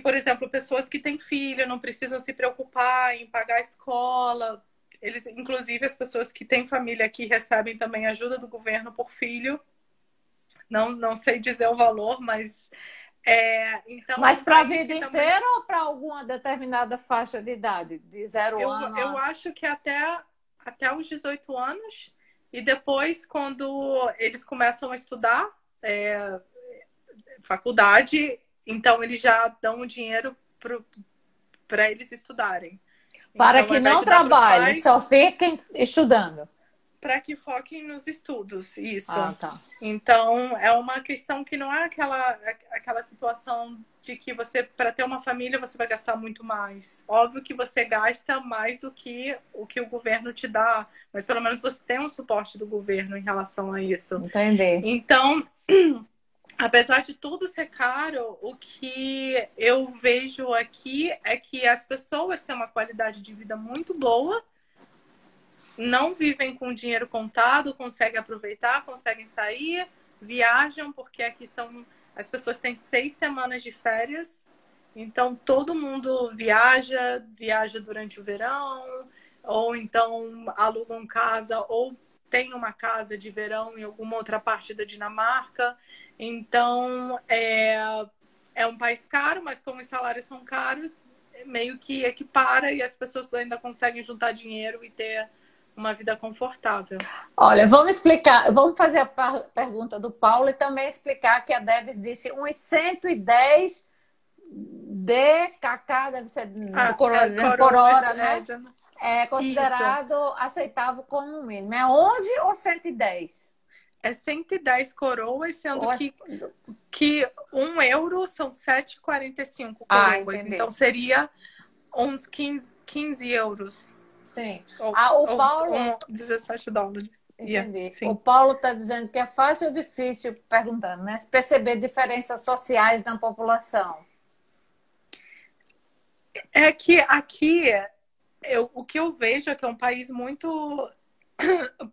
por exemplo, pessoas que têm filho não precisam se preocupar em pagar a escola. Eles, inclusive, as pessoas que têm família aqui recebem também ajuda do governo por filho. Não sei dizer o valor, mas então é Mas um para a país vida que também inteira ou para alguma determinada faixa de idade? De 0 ano eu a... acho que até os 18 anos, e depois, quando eles começam a estudar faculdade, então eles já dão o dinheiro para eles estudarem. Para Então, ao que invés não de dar para os trabalhem, pais, só fiquem estudando. para que foquem nos estudos, isso. Ah, tá. Então, é uma questão que não é aquela situação de que você, para ter uma família, você vai gastar muito mais. Óbvio que você gasta mais do que o governo te dá, mas pelo menos você tem um suporte do governo em relação a isso. Entendi. Então, apesar de tudo ser caro, o que eu vejo aqui é que as pessoas têm uma qualidade de vida muito boa, não vivem com dinheiro contado, conseguem aproveitar, conseguem sair, viajam, porque aqui as pessoas têm 6 semanas de férias, então todo mundo viaja durante o verão, ou então alugam casa, ou tem uma casa de verão em alguma outra parte da Dinamarca. Então é um país caro, mas como os salários são caros, meio que equipara e as pessoas ainda conseguem juntar dinheiro e ter uma vida confortável. Olha, vamos explicar, vamos fazer a pergunta do Paulo e também explicar que a Debs disse uns 110 DKK, deve ser por Coroas, hora, né? É isso. considerado aceitável como um mínimo. É 11 ou 110? É 110 coroas, sendo Ou que 1 euro são 7,45 Ah, coroas. entendi. Então seria uns 15 euros. Sim. Ou, O Paulo... 17 dólares. Entendi. Sim. O Paulo está dizendo que é fácil ou difícil, perguntando, né? Perceber diferenças sociais na população. É que aqui, o que eu vejo é que é um país muito...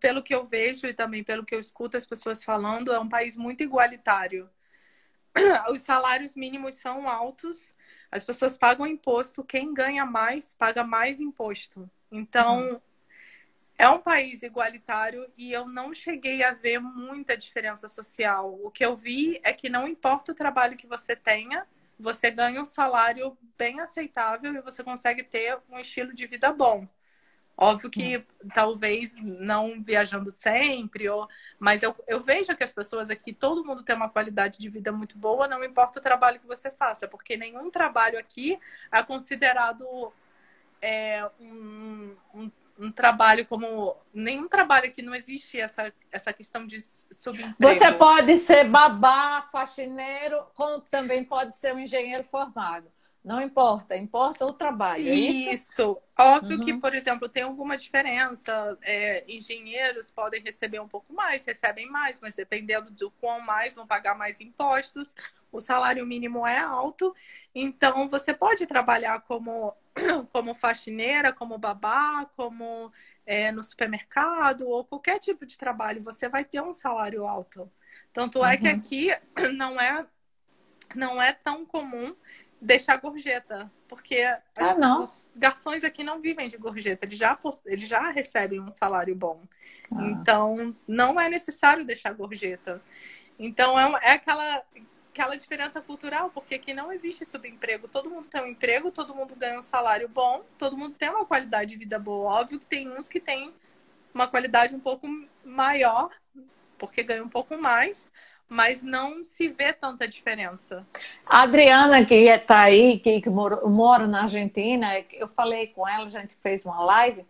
Pelo que eu vejo e também pelo que eu escuto as pessoas falando, é um país muito igualitário. Os salários mínimos são altos, as pessoas pagam imposto, quem ganha mais paga mais imposto. Então, é um país igualitário e eu não cheguei a ver muita diferença social. O que eu vi é que não importa o trabalho que você tenha, você ganha um salário bem aceitável e você consegue ter um estilo de vida bom. Óbvio que talvez não viajando sempre, mas eu vejo que as pessoas aqui, todo mundo tem uma qualidade de vida muito boa, não importa o trabalho que você faça, porque nenhum trabalho aqui é considerado um trabalho como... Nenhum trabalho aqui não existe essa questão de subemprego. Você pode ser babá, faxineiro, como também pode ser um engenheiro formado. Não importa, importa o trabalho, é isso? Isso. Óbvio que, por exemplo, tem alguma diferença. Engenheiros podem receber um pouco mais, recebem mais, mas dependendo do quão mais, vão pagar mais impostos. O salário mínimo é alto, então você pode trabalhar como faxineira, como babá, como no supermercado, ou qualquer tipo de trabalho, você vai ter um salário alto. Tanto é que aqui não é tão comum deixar gorjeta, porque Não. os garçons aqui não vivem de gorjeta, eles já recebem um salário bom. Então, não é necessário deixar gorjeta. Então, é aquela diferença cultural, porque aqui não existe subemprego. Todo mundo tem um emprego, todo mundo ganha um salário bom, todo mundo tem uma qualidade de vida boa. Óbvio que tem uns que têm uma qualidade um pouco maior, porque ganham um pouco mais, mas não se vê tanta diferença. A Adriana, que está aí, que mora na Argentina, eu falei com ela, a gente fez uma live,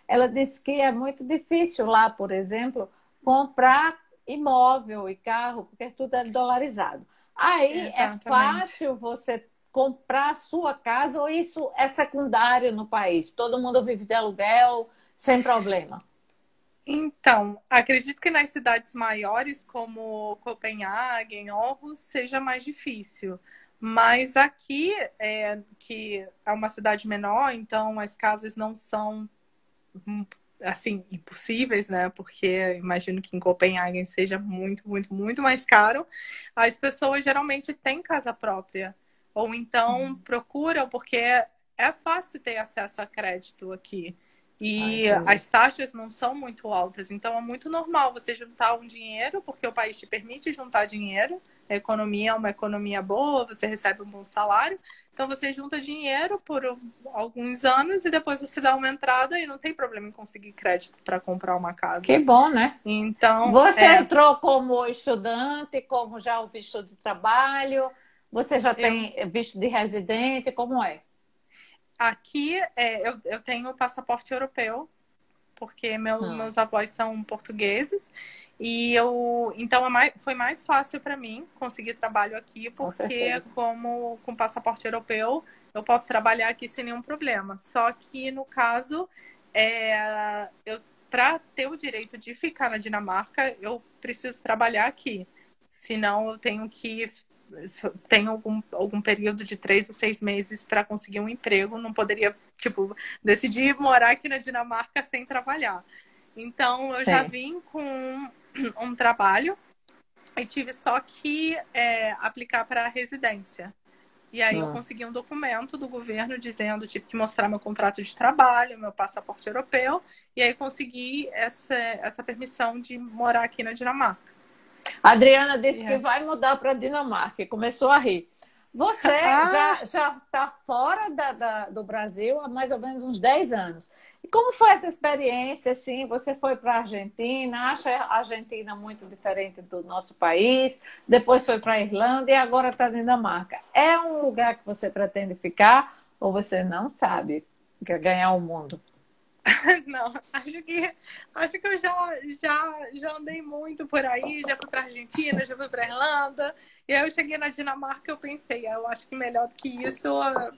ela disse que é muito difícil lá, por exemplo, comprar imóvel e carro, porque tudo é dolarizado. Aí é fácil você comprar a sua casa ou isso é secundário no país? Todo mundo vive de aluguel sem problema. Então, acredito que nas cidades maiores, como Copenhague, Aarhus, seja mais difícil. Mas aqui, que é uma cidade menor, então as casas não são, assim, impossíveis, né? Porque imagino que em Copenhague seja muito, muito, muito mais caro. As pessoas geralmente têm casa própria. Ou então procuram, porque é fácil ter acesso a crédito aqui. E as taxas não são muito altas, então é muito normal você juntar um dinheiro, porque o país te permite juntar dinheiro, a economia é uma economia boa, você recebe um bom salário, então você junta dinheiro por alguns anos e depois você dá uma entrada e não tem problema em conseguir crédito para comprar uma casa. Que bom, né? Então, você entrou como estudante, como já o visto de trabalho, você já tem visto de residente, como é? Aqui eu tenho passaporte europeu, porque meus avós são portugueses, e então foi mais fácil para mim conseguir trabalho aqui, porque como com passaporte europeu eu posso trabalhar aqui sem nenhum problema. Só que no caso, para ter o direito de ficar na Dinamarca, eu preciso trabalhar aqui. Senão eu tenho algum período de 3 a 6 meses para conseguir um emprego, não poderia, decidir morar aqui na Dinamarca sem trabalhar. Então, eu já vim com um trabalho e tive só que aplicar para a residência. E aí eu consegui um documento do governo dizendo, tive que mostrar meu contrato de trabalho, meu passaporte europeu, e aí consegui essa permissão de morar aqui na Dinamarca. A Adriana disse que vai mudar para a Dinamarca e começou a rir. Você já está fora do Brasil há mais ou menos uns 10 anos. E como foi essa experiência? Assim, você foi para a Argentina, acha a Argentina muito diferente do nosso país, depois foi para a Irlanda e agora está na Dinamarca. É um lugar que você pretende ficar ou você não sabe quer ganhar o mundo? Não, acho que eu já andei muito por aí, já fui para Argentina, já fui para Irlanda, e aí eu cheguei na Dinamarca e eu pensei, eu acho que melhor do que isso,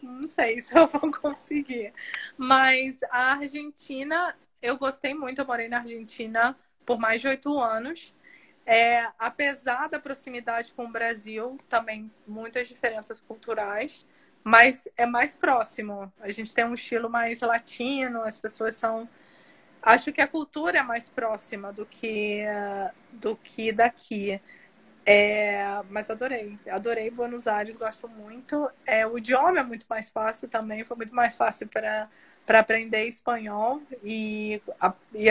não sei se eu vou conseguir. Mas a Argentina, eu gostei muito, eu morei na Argentina por mais de 8 anos. Apesar da proximidade com o Brasil, também muitas diferenças culturais, mas é mais próximo. A gente tem um estilo mais latino, as pessoas são... Acho que a cultura é mais próxima do que daqui. Mas adorei Buenos Aires, gosto muito. O idioma é muito mais fácil também, foi muito mais fácil para aprender espanhol e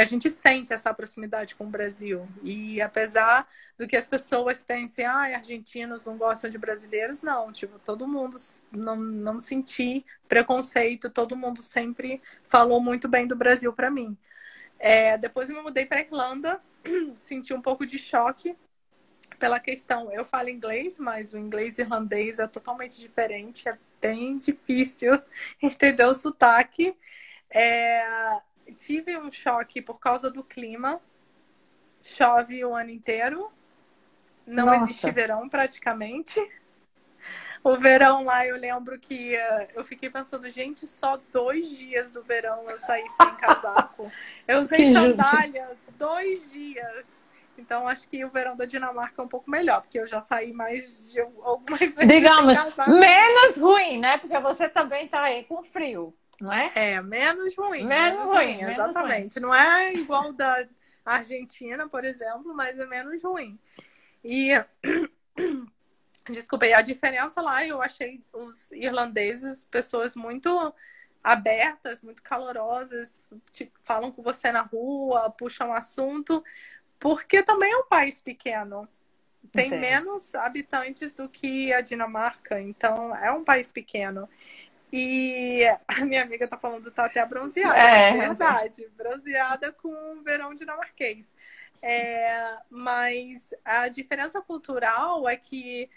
a gente sente essa proximidade com o Brasil. E apesar do que as pessoas pensem, argentinos não gostam de brasileiros, não, todo mundo não senti preconceito, todo mundo sempre falou muito bem do Brasil para mim. Depois eu me mudei para Irlanda, senti um pouco de choque pela questão, eu falo inglês, mas o inglês irlandês é totalmente diferente, é bem difícil entender o sotaque. Tive um choque por causa do clima, chove o ano inteiro, não existe verão praticamente. O verão lá, eu lembro que eu fiquei pensando, gente, só 2 dias do verão eu saí sem casaco. Eu usei sandália 2 dias. Então, acho que o verão da Dinamarca é um pouco melhor, porque eu já saí algumas vezes. Digamos, menos ruim, né? Porque você também está aí com frio, não é? Menos ruim. Menos ruim, exatamente. Não é igual da Argentina, por exemplo, mas é menos ruim. E Desculpa, e a diferença lá, eu achei os irlandeses pessoas muito abertas, muito calorosas, falam com você na rua, puxam assunto, porque também é um país pequeno. Tem Entendo. menos habitantes do que a Dinamarca, então é um país pequeno. E a minha amiga tá falando, tá até bronzeada. Verdade, bronzeada com o verão dinamarquês. Mas a diferença cultural é que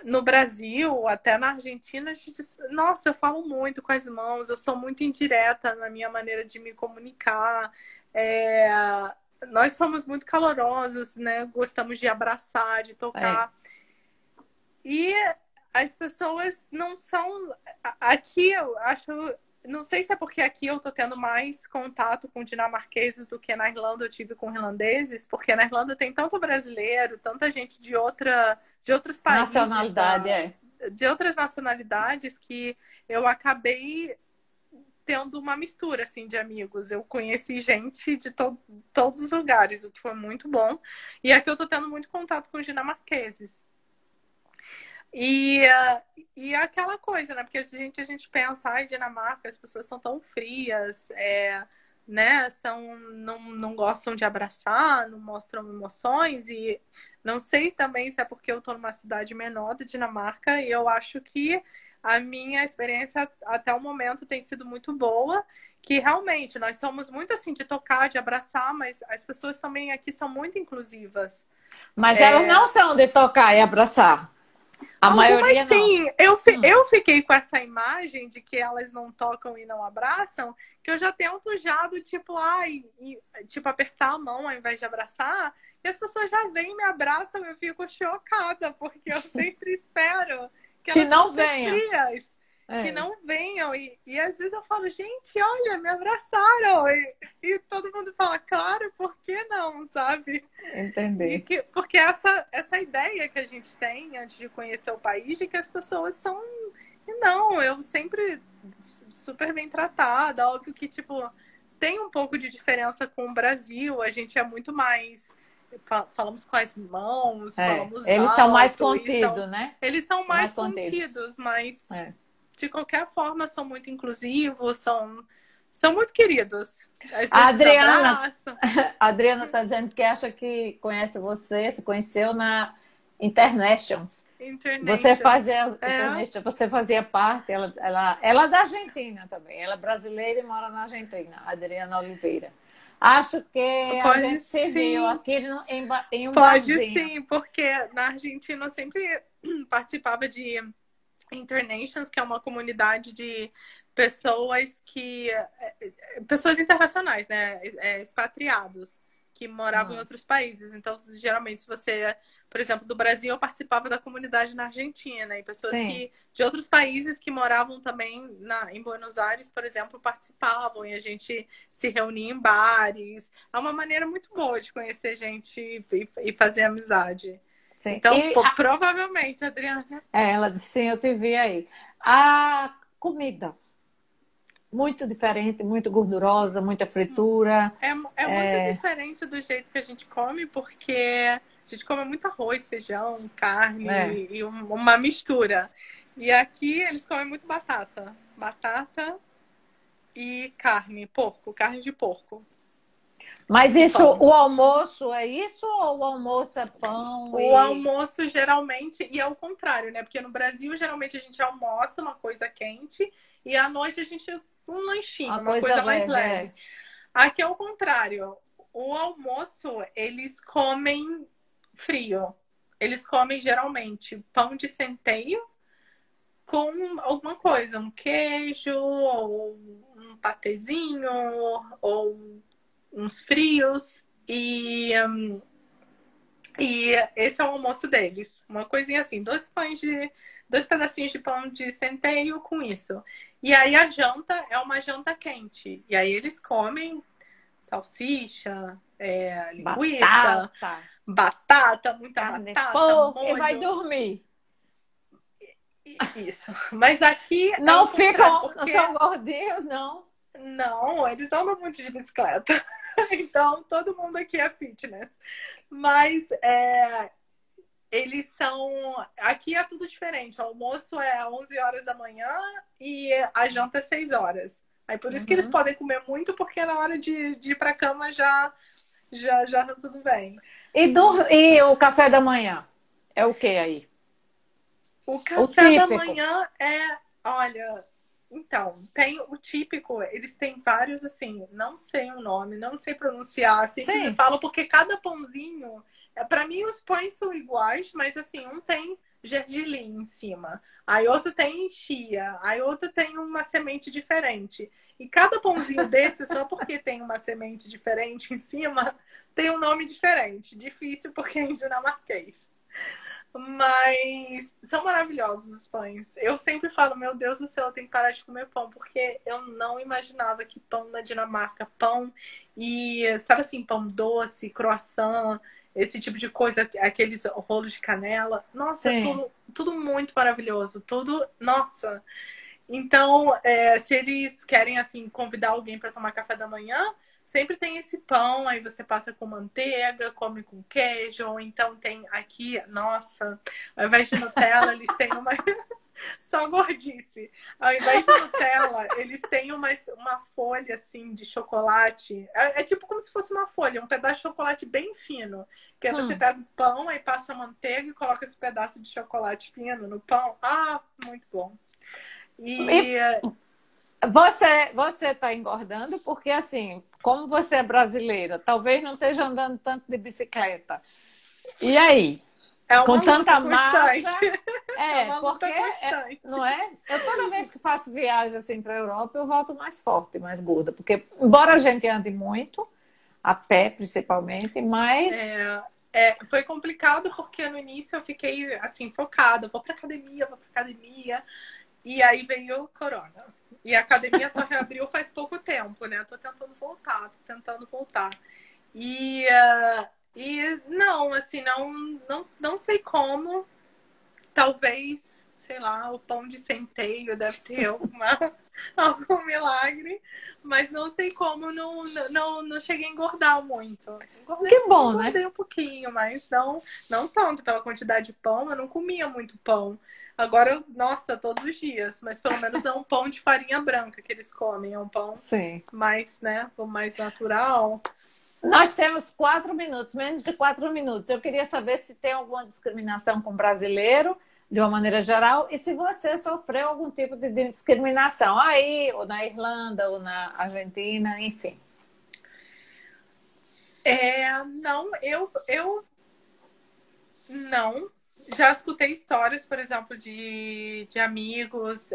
no Brasil, até na Argentina, a gente, nossa, eu falo muito com as mãos, eu sou muito indireta na minha maneira de me comunicar. É, nós somos muito calorosos, né? Gostamos de abraçar, de tocar. E as pessoas não são. Aqui eu acho. Não sei se é porque aqui eu tô tendo mais contato com dinamarqueses do que na Irlanda eu tive com irlandeses, porque na Irlanda tem tanto brasileiro, tanta gente de outros países, Nacionalidade, de outras nacionalidades, que eu acabei tendo uma mistura assim de amigos. Eu conheci gente de todos os lugares, o que foi muito bom. E aqui eu tô tendo muito contato com os dinamarqueses. E aquela coisa, né? Porque a gente pensa, ai, Dinamarca, as pessoas são tão frias, né? Não gostam de abraçar, não mostram emoções. E não sei também se é porque eu tô numa cidade menor da Dinamarca e eu acho que a minha experiência até o momento tem sido muito boa, que realmente nós somos muito assim de tocar, de abraçar, mas as pessoas também aqui são muito inclusivas. Mas elas não são de tocar e abraçar. A maioria não. Sim, eu fiquei com essa imagem de que elas não tocam e não abraçam, que eu já tento já do tipo, tipo, apertar a mão ao invés de abraçar, e as pessoas já vêm e me abraçam, eu fico chocada, porque eu sempre espero que elas não vão ser venham. frias. Que não venham. E às vezes eu falo, gente, olha, me abraçaram. E todo mundo fala, claro, por que não, sabe? Entendi. Porque essa ideia que a gente tem antes de conhecer o país, de que as pessoas são... E não, eu sempre super bem tratada. Óbvio que, tipo, tem um pouco de diferença com o Brasil. A gente é muito mais... Falamos com as mãos, falamos eles alto, são mais contidos, né? Eles são mais contidos, mas... De qualquer forma, são muito inclusivos, são muito queridos. A Adriana está dizendo que acha que conhece você, se conheceu na Internations. Você fazia parte, ela é da Argentina também, ela é brasileira e mora na Argentina, Adriana Oliveira. Acho que a gente se viu aqui em um Pode barzinho. Sim, porque na Argentina eu sempre participava de Internations, que é uma comunidade de pessoas pessoas internacionais, né? Expatriados que moravam em outros países. Então, geralmente, se você, por exemplo, do Brasil, eu participava da comunidade na Argentina, e pessoas de outros países que moravam também em Buenos Aires, por exemplo, participavam, e a gente se reunia em bares. É uma maneira muito boa de conhecer gente e fazer amizade. Sim. Então, provavelmente, Adriana. Ela disse, sim, eu te vi aí. A comida, muito diferente, muito gordurosa, muita fritura. É muito diferente do jeito que a gente come, porque a gente come muito arroz, feijão, carne e uma mistura. E aqui eles comem muito batata. Batata e carne de porco. Mas isso, o almoço é isso ou o almoço é pão? O almoço geralmente, e é o contrário, né? Porque no Brasil, geralmente, a gente almoça uma coisa quente e à noite a gente um lanchinho, uma coisa mais leve. Aqui é o contrário. O almoço, eles comem frio. Eles comem, geralmente, pão de centeio com alguma coisa, um queijo, ou um patezinho, ou uns frios, e esse é o almoço deles. Uma coisinha assim, dois pedacinhos de pão de centeio com isso. E aí a janta é uma janta quente. E aí eles comem salsicha, linguiça, batata, muita carne batata, molho. E vai dormir. Isso. Mas aqui não ficam, não são gordinhos, não. Não, eles andam muito de bicicleta. Então, todo mundo aqui é fitness. Mas Eles são. Aqui é tudo diferente. O almoço é 11 horas da manhã e a janta é 6 horas. Aí por isso que eles Uhum. podem comer muito, porque na hora de ir pra cama já tá tudo bem. E o café da manhã? É o que aí? O O café da típico. manhã é, olha, então, tem o típico, eles têm vários assim, não sei o nome, não sei pronunciar, sempre me Sim, falam porque cada pãozinho, para mim os pães são iguais, mas assim, um tem gergelim em cima, aí outro tem chia, aí outro tem uma semente diferente. E cada pãozinho desse, só porque tem uma semente diferente em cima, tem um nome diferente. Difícil porque é em dinamarquês. Mas são maravilhosos os pães. Eu sempre falo, meu Deus do céu, eu tenho que parar de comer pão, porque eu não imaginava que pão na Dinamarca, pão e, sabe assim, pão doce, croissant, esse tipo de coisa, aqueles rolos de canela. Nossa, sim. tudo muito maravilhoso. Tudo, nossa. Então, se eles querem, assim, convidar alguém para tomar café da manhã, sempre tem esse pão, aí você passa com manteiga, come com queijo, ou então tem aqui, nossa, ao invés de Nutella, eles têm uma. Só gordice. Ao invés de Nutella, eles têm uma folha, assim, de chocolate. É tipo como se fosse uma folha, um pedaço de chocolate bem fino. Que aí você Hum. pega o pão, aí passa a manteiga e coloca esse pedaço de chocolate fino no pão. Ah, muito bom. E E você está engordando porque, assim, como você é brasileira, talvez não esteja andando tanto de bicicleta. E aí? é Com uma luta tanta massa, constante. É uma porque luta constante. não é? Eu toda vez que faço viagem assim para a Europa, eu volto mais forte, mais gorda, porque embora a gente ande muito, a pé principalmente, mas Foi complicado porque no início eu fiquei assim, focada, vou pra academia, e aí veio o corona. E a academia só reabriu faz pouco tempo, né? Tô tentando voltar, tô tentando voltar. E não, assim, não sei como. Talvez, sei lá, o pão de centeio deve ter algum milagre, mas não sei como não cheguei a engordar muito. que bom, né? Engordei um pouquinho, mas não tanto pela quantidade de pão, eu não comia muito pão. Agora, nossa, todos os dias, mas pelo menos é um pão de farinha branca que eles comem, é um pão Sim. mais, né, o mais natural. Nós temos 4 minutos, menos de 4 minutos. Eu queria saber se tem alguma discriminação com brasileiro, de uma maneira geral, e se você sofreu algum tipo de discriminação aí, ou na Irlanda, ou na Argentina, enfim. Não, eu não. Já escutei histórias, por exemplo, de amigos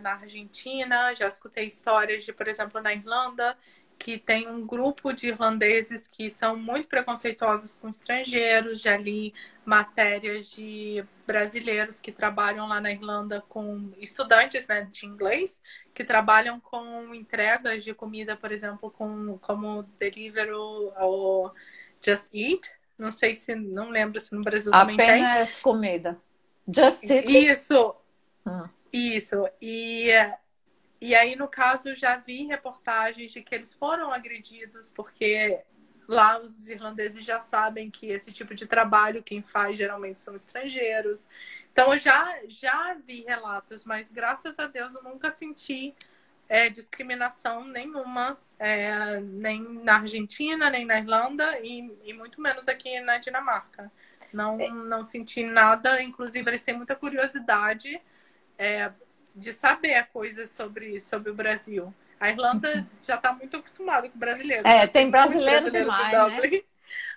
na Argentina, já escutei histórias de, por exemplo, na Irlanda, que tem um grupo de irlandeses que são muito preconceituosos com estrangeiros. Já li matérias de brasileiros que trabalham lá na Irlanda com estudantes, né, de inglês, que trabalham com entregas de comida, por exemplo, como Deliveroo ou Just Eat. Não sei se, não lembro se no Brasil também tem. Apenas comida. Just Eat. Isso, Hum. isso. E aí, no caso, já vi reportagens de que eles foram agredidos, porque lá os irlandeses já sabem que esse tipo de trabalho quem faz geralmente são estrangeiros. Então, eu já vi relatos, mas graças a Deus eu nunca senti discriminação nenhuma, nem na Argentina, nem na Irlanda, e muito menos aqui na Dinamarca. Não senti nada, inclusive eles têm muita curiosidade de saber coisas sobre o Brasil. A Irlanda já está muito acostumada com brasileiros, né? Tem Tem muitos brasileiro brasileiros em demais, né? Dublin,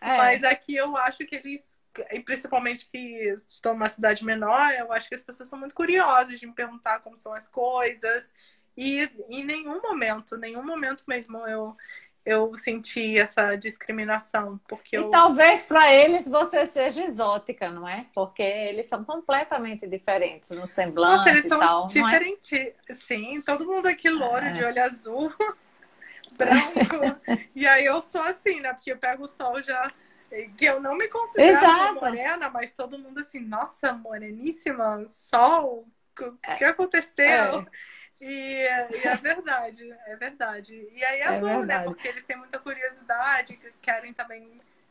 É. mas aqui eu acho que eles, e principalmente que estou numa cidade menor, eu acho que as pessoas são muito curiosas de me perguntar como são as coisas. E em nenhum momento mesmo eu senti essa discriminação, porque E eu. talvez para eles você seja exótica, não é? Porque eles são completamente diferentes no Nossa, eles semblante e são tal, não é? diferentes. Sim, todo mundo aqui loiro, de olho azul, branco. E aí eu sou assim, né? Porque eu pego o sol já. Que eu não me considero uma Exato. morena, mas todo mundo assim, nossa, moreníssima, sol, o que aconteceu? É, E é verdade, é verdade. E aí é é bom, né? verdade. Porque eles têm muita curiosidade, querem também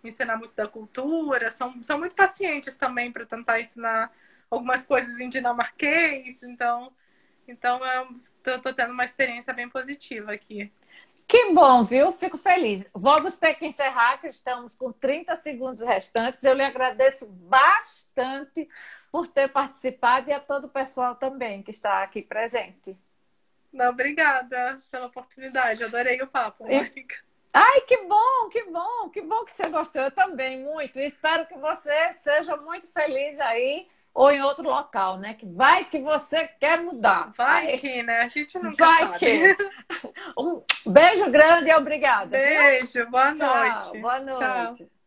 ensinar muito da cultura, são muito pacientes também para tentar ensinar algumas coisas em dinamarquês, então eu tô tendo uma experiência bem positiva aqui. Que bom, viu? Fico feliz. Vamos ter que encerrar, que estamos com 30 segundos restantes. Eu lhe agradeço bastante por ter participado e a todo o pessoal também que está aqui presente. Não, obrigada pela oportunidade. Adorei o papo, Mônica. Ai, que bom, que bom, que bom que você gostou. Eu também, muito. E espero que você seja muito feliz aí ou em outro local, né? Que vai que você quer mudar. Vai que, né? A gente nunca vai sabe. Que. Um beijo grande e obrigada. Beijo, boa Tchau, noite. boa noite. Tchau.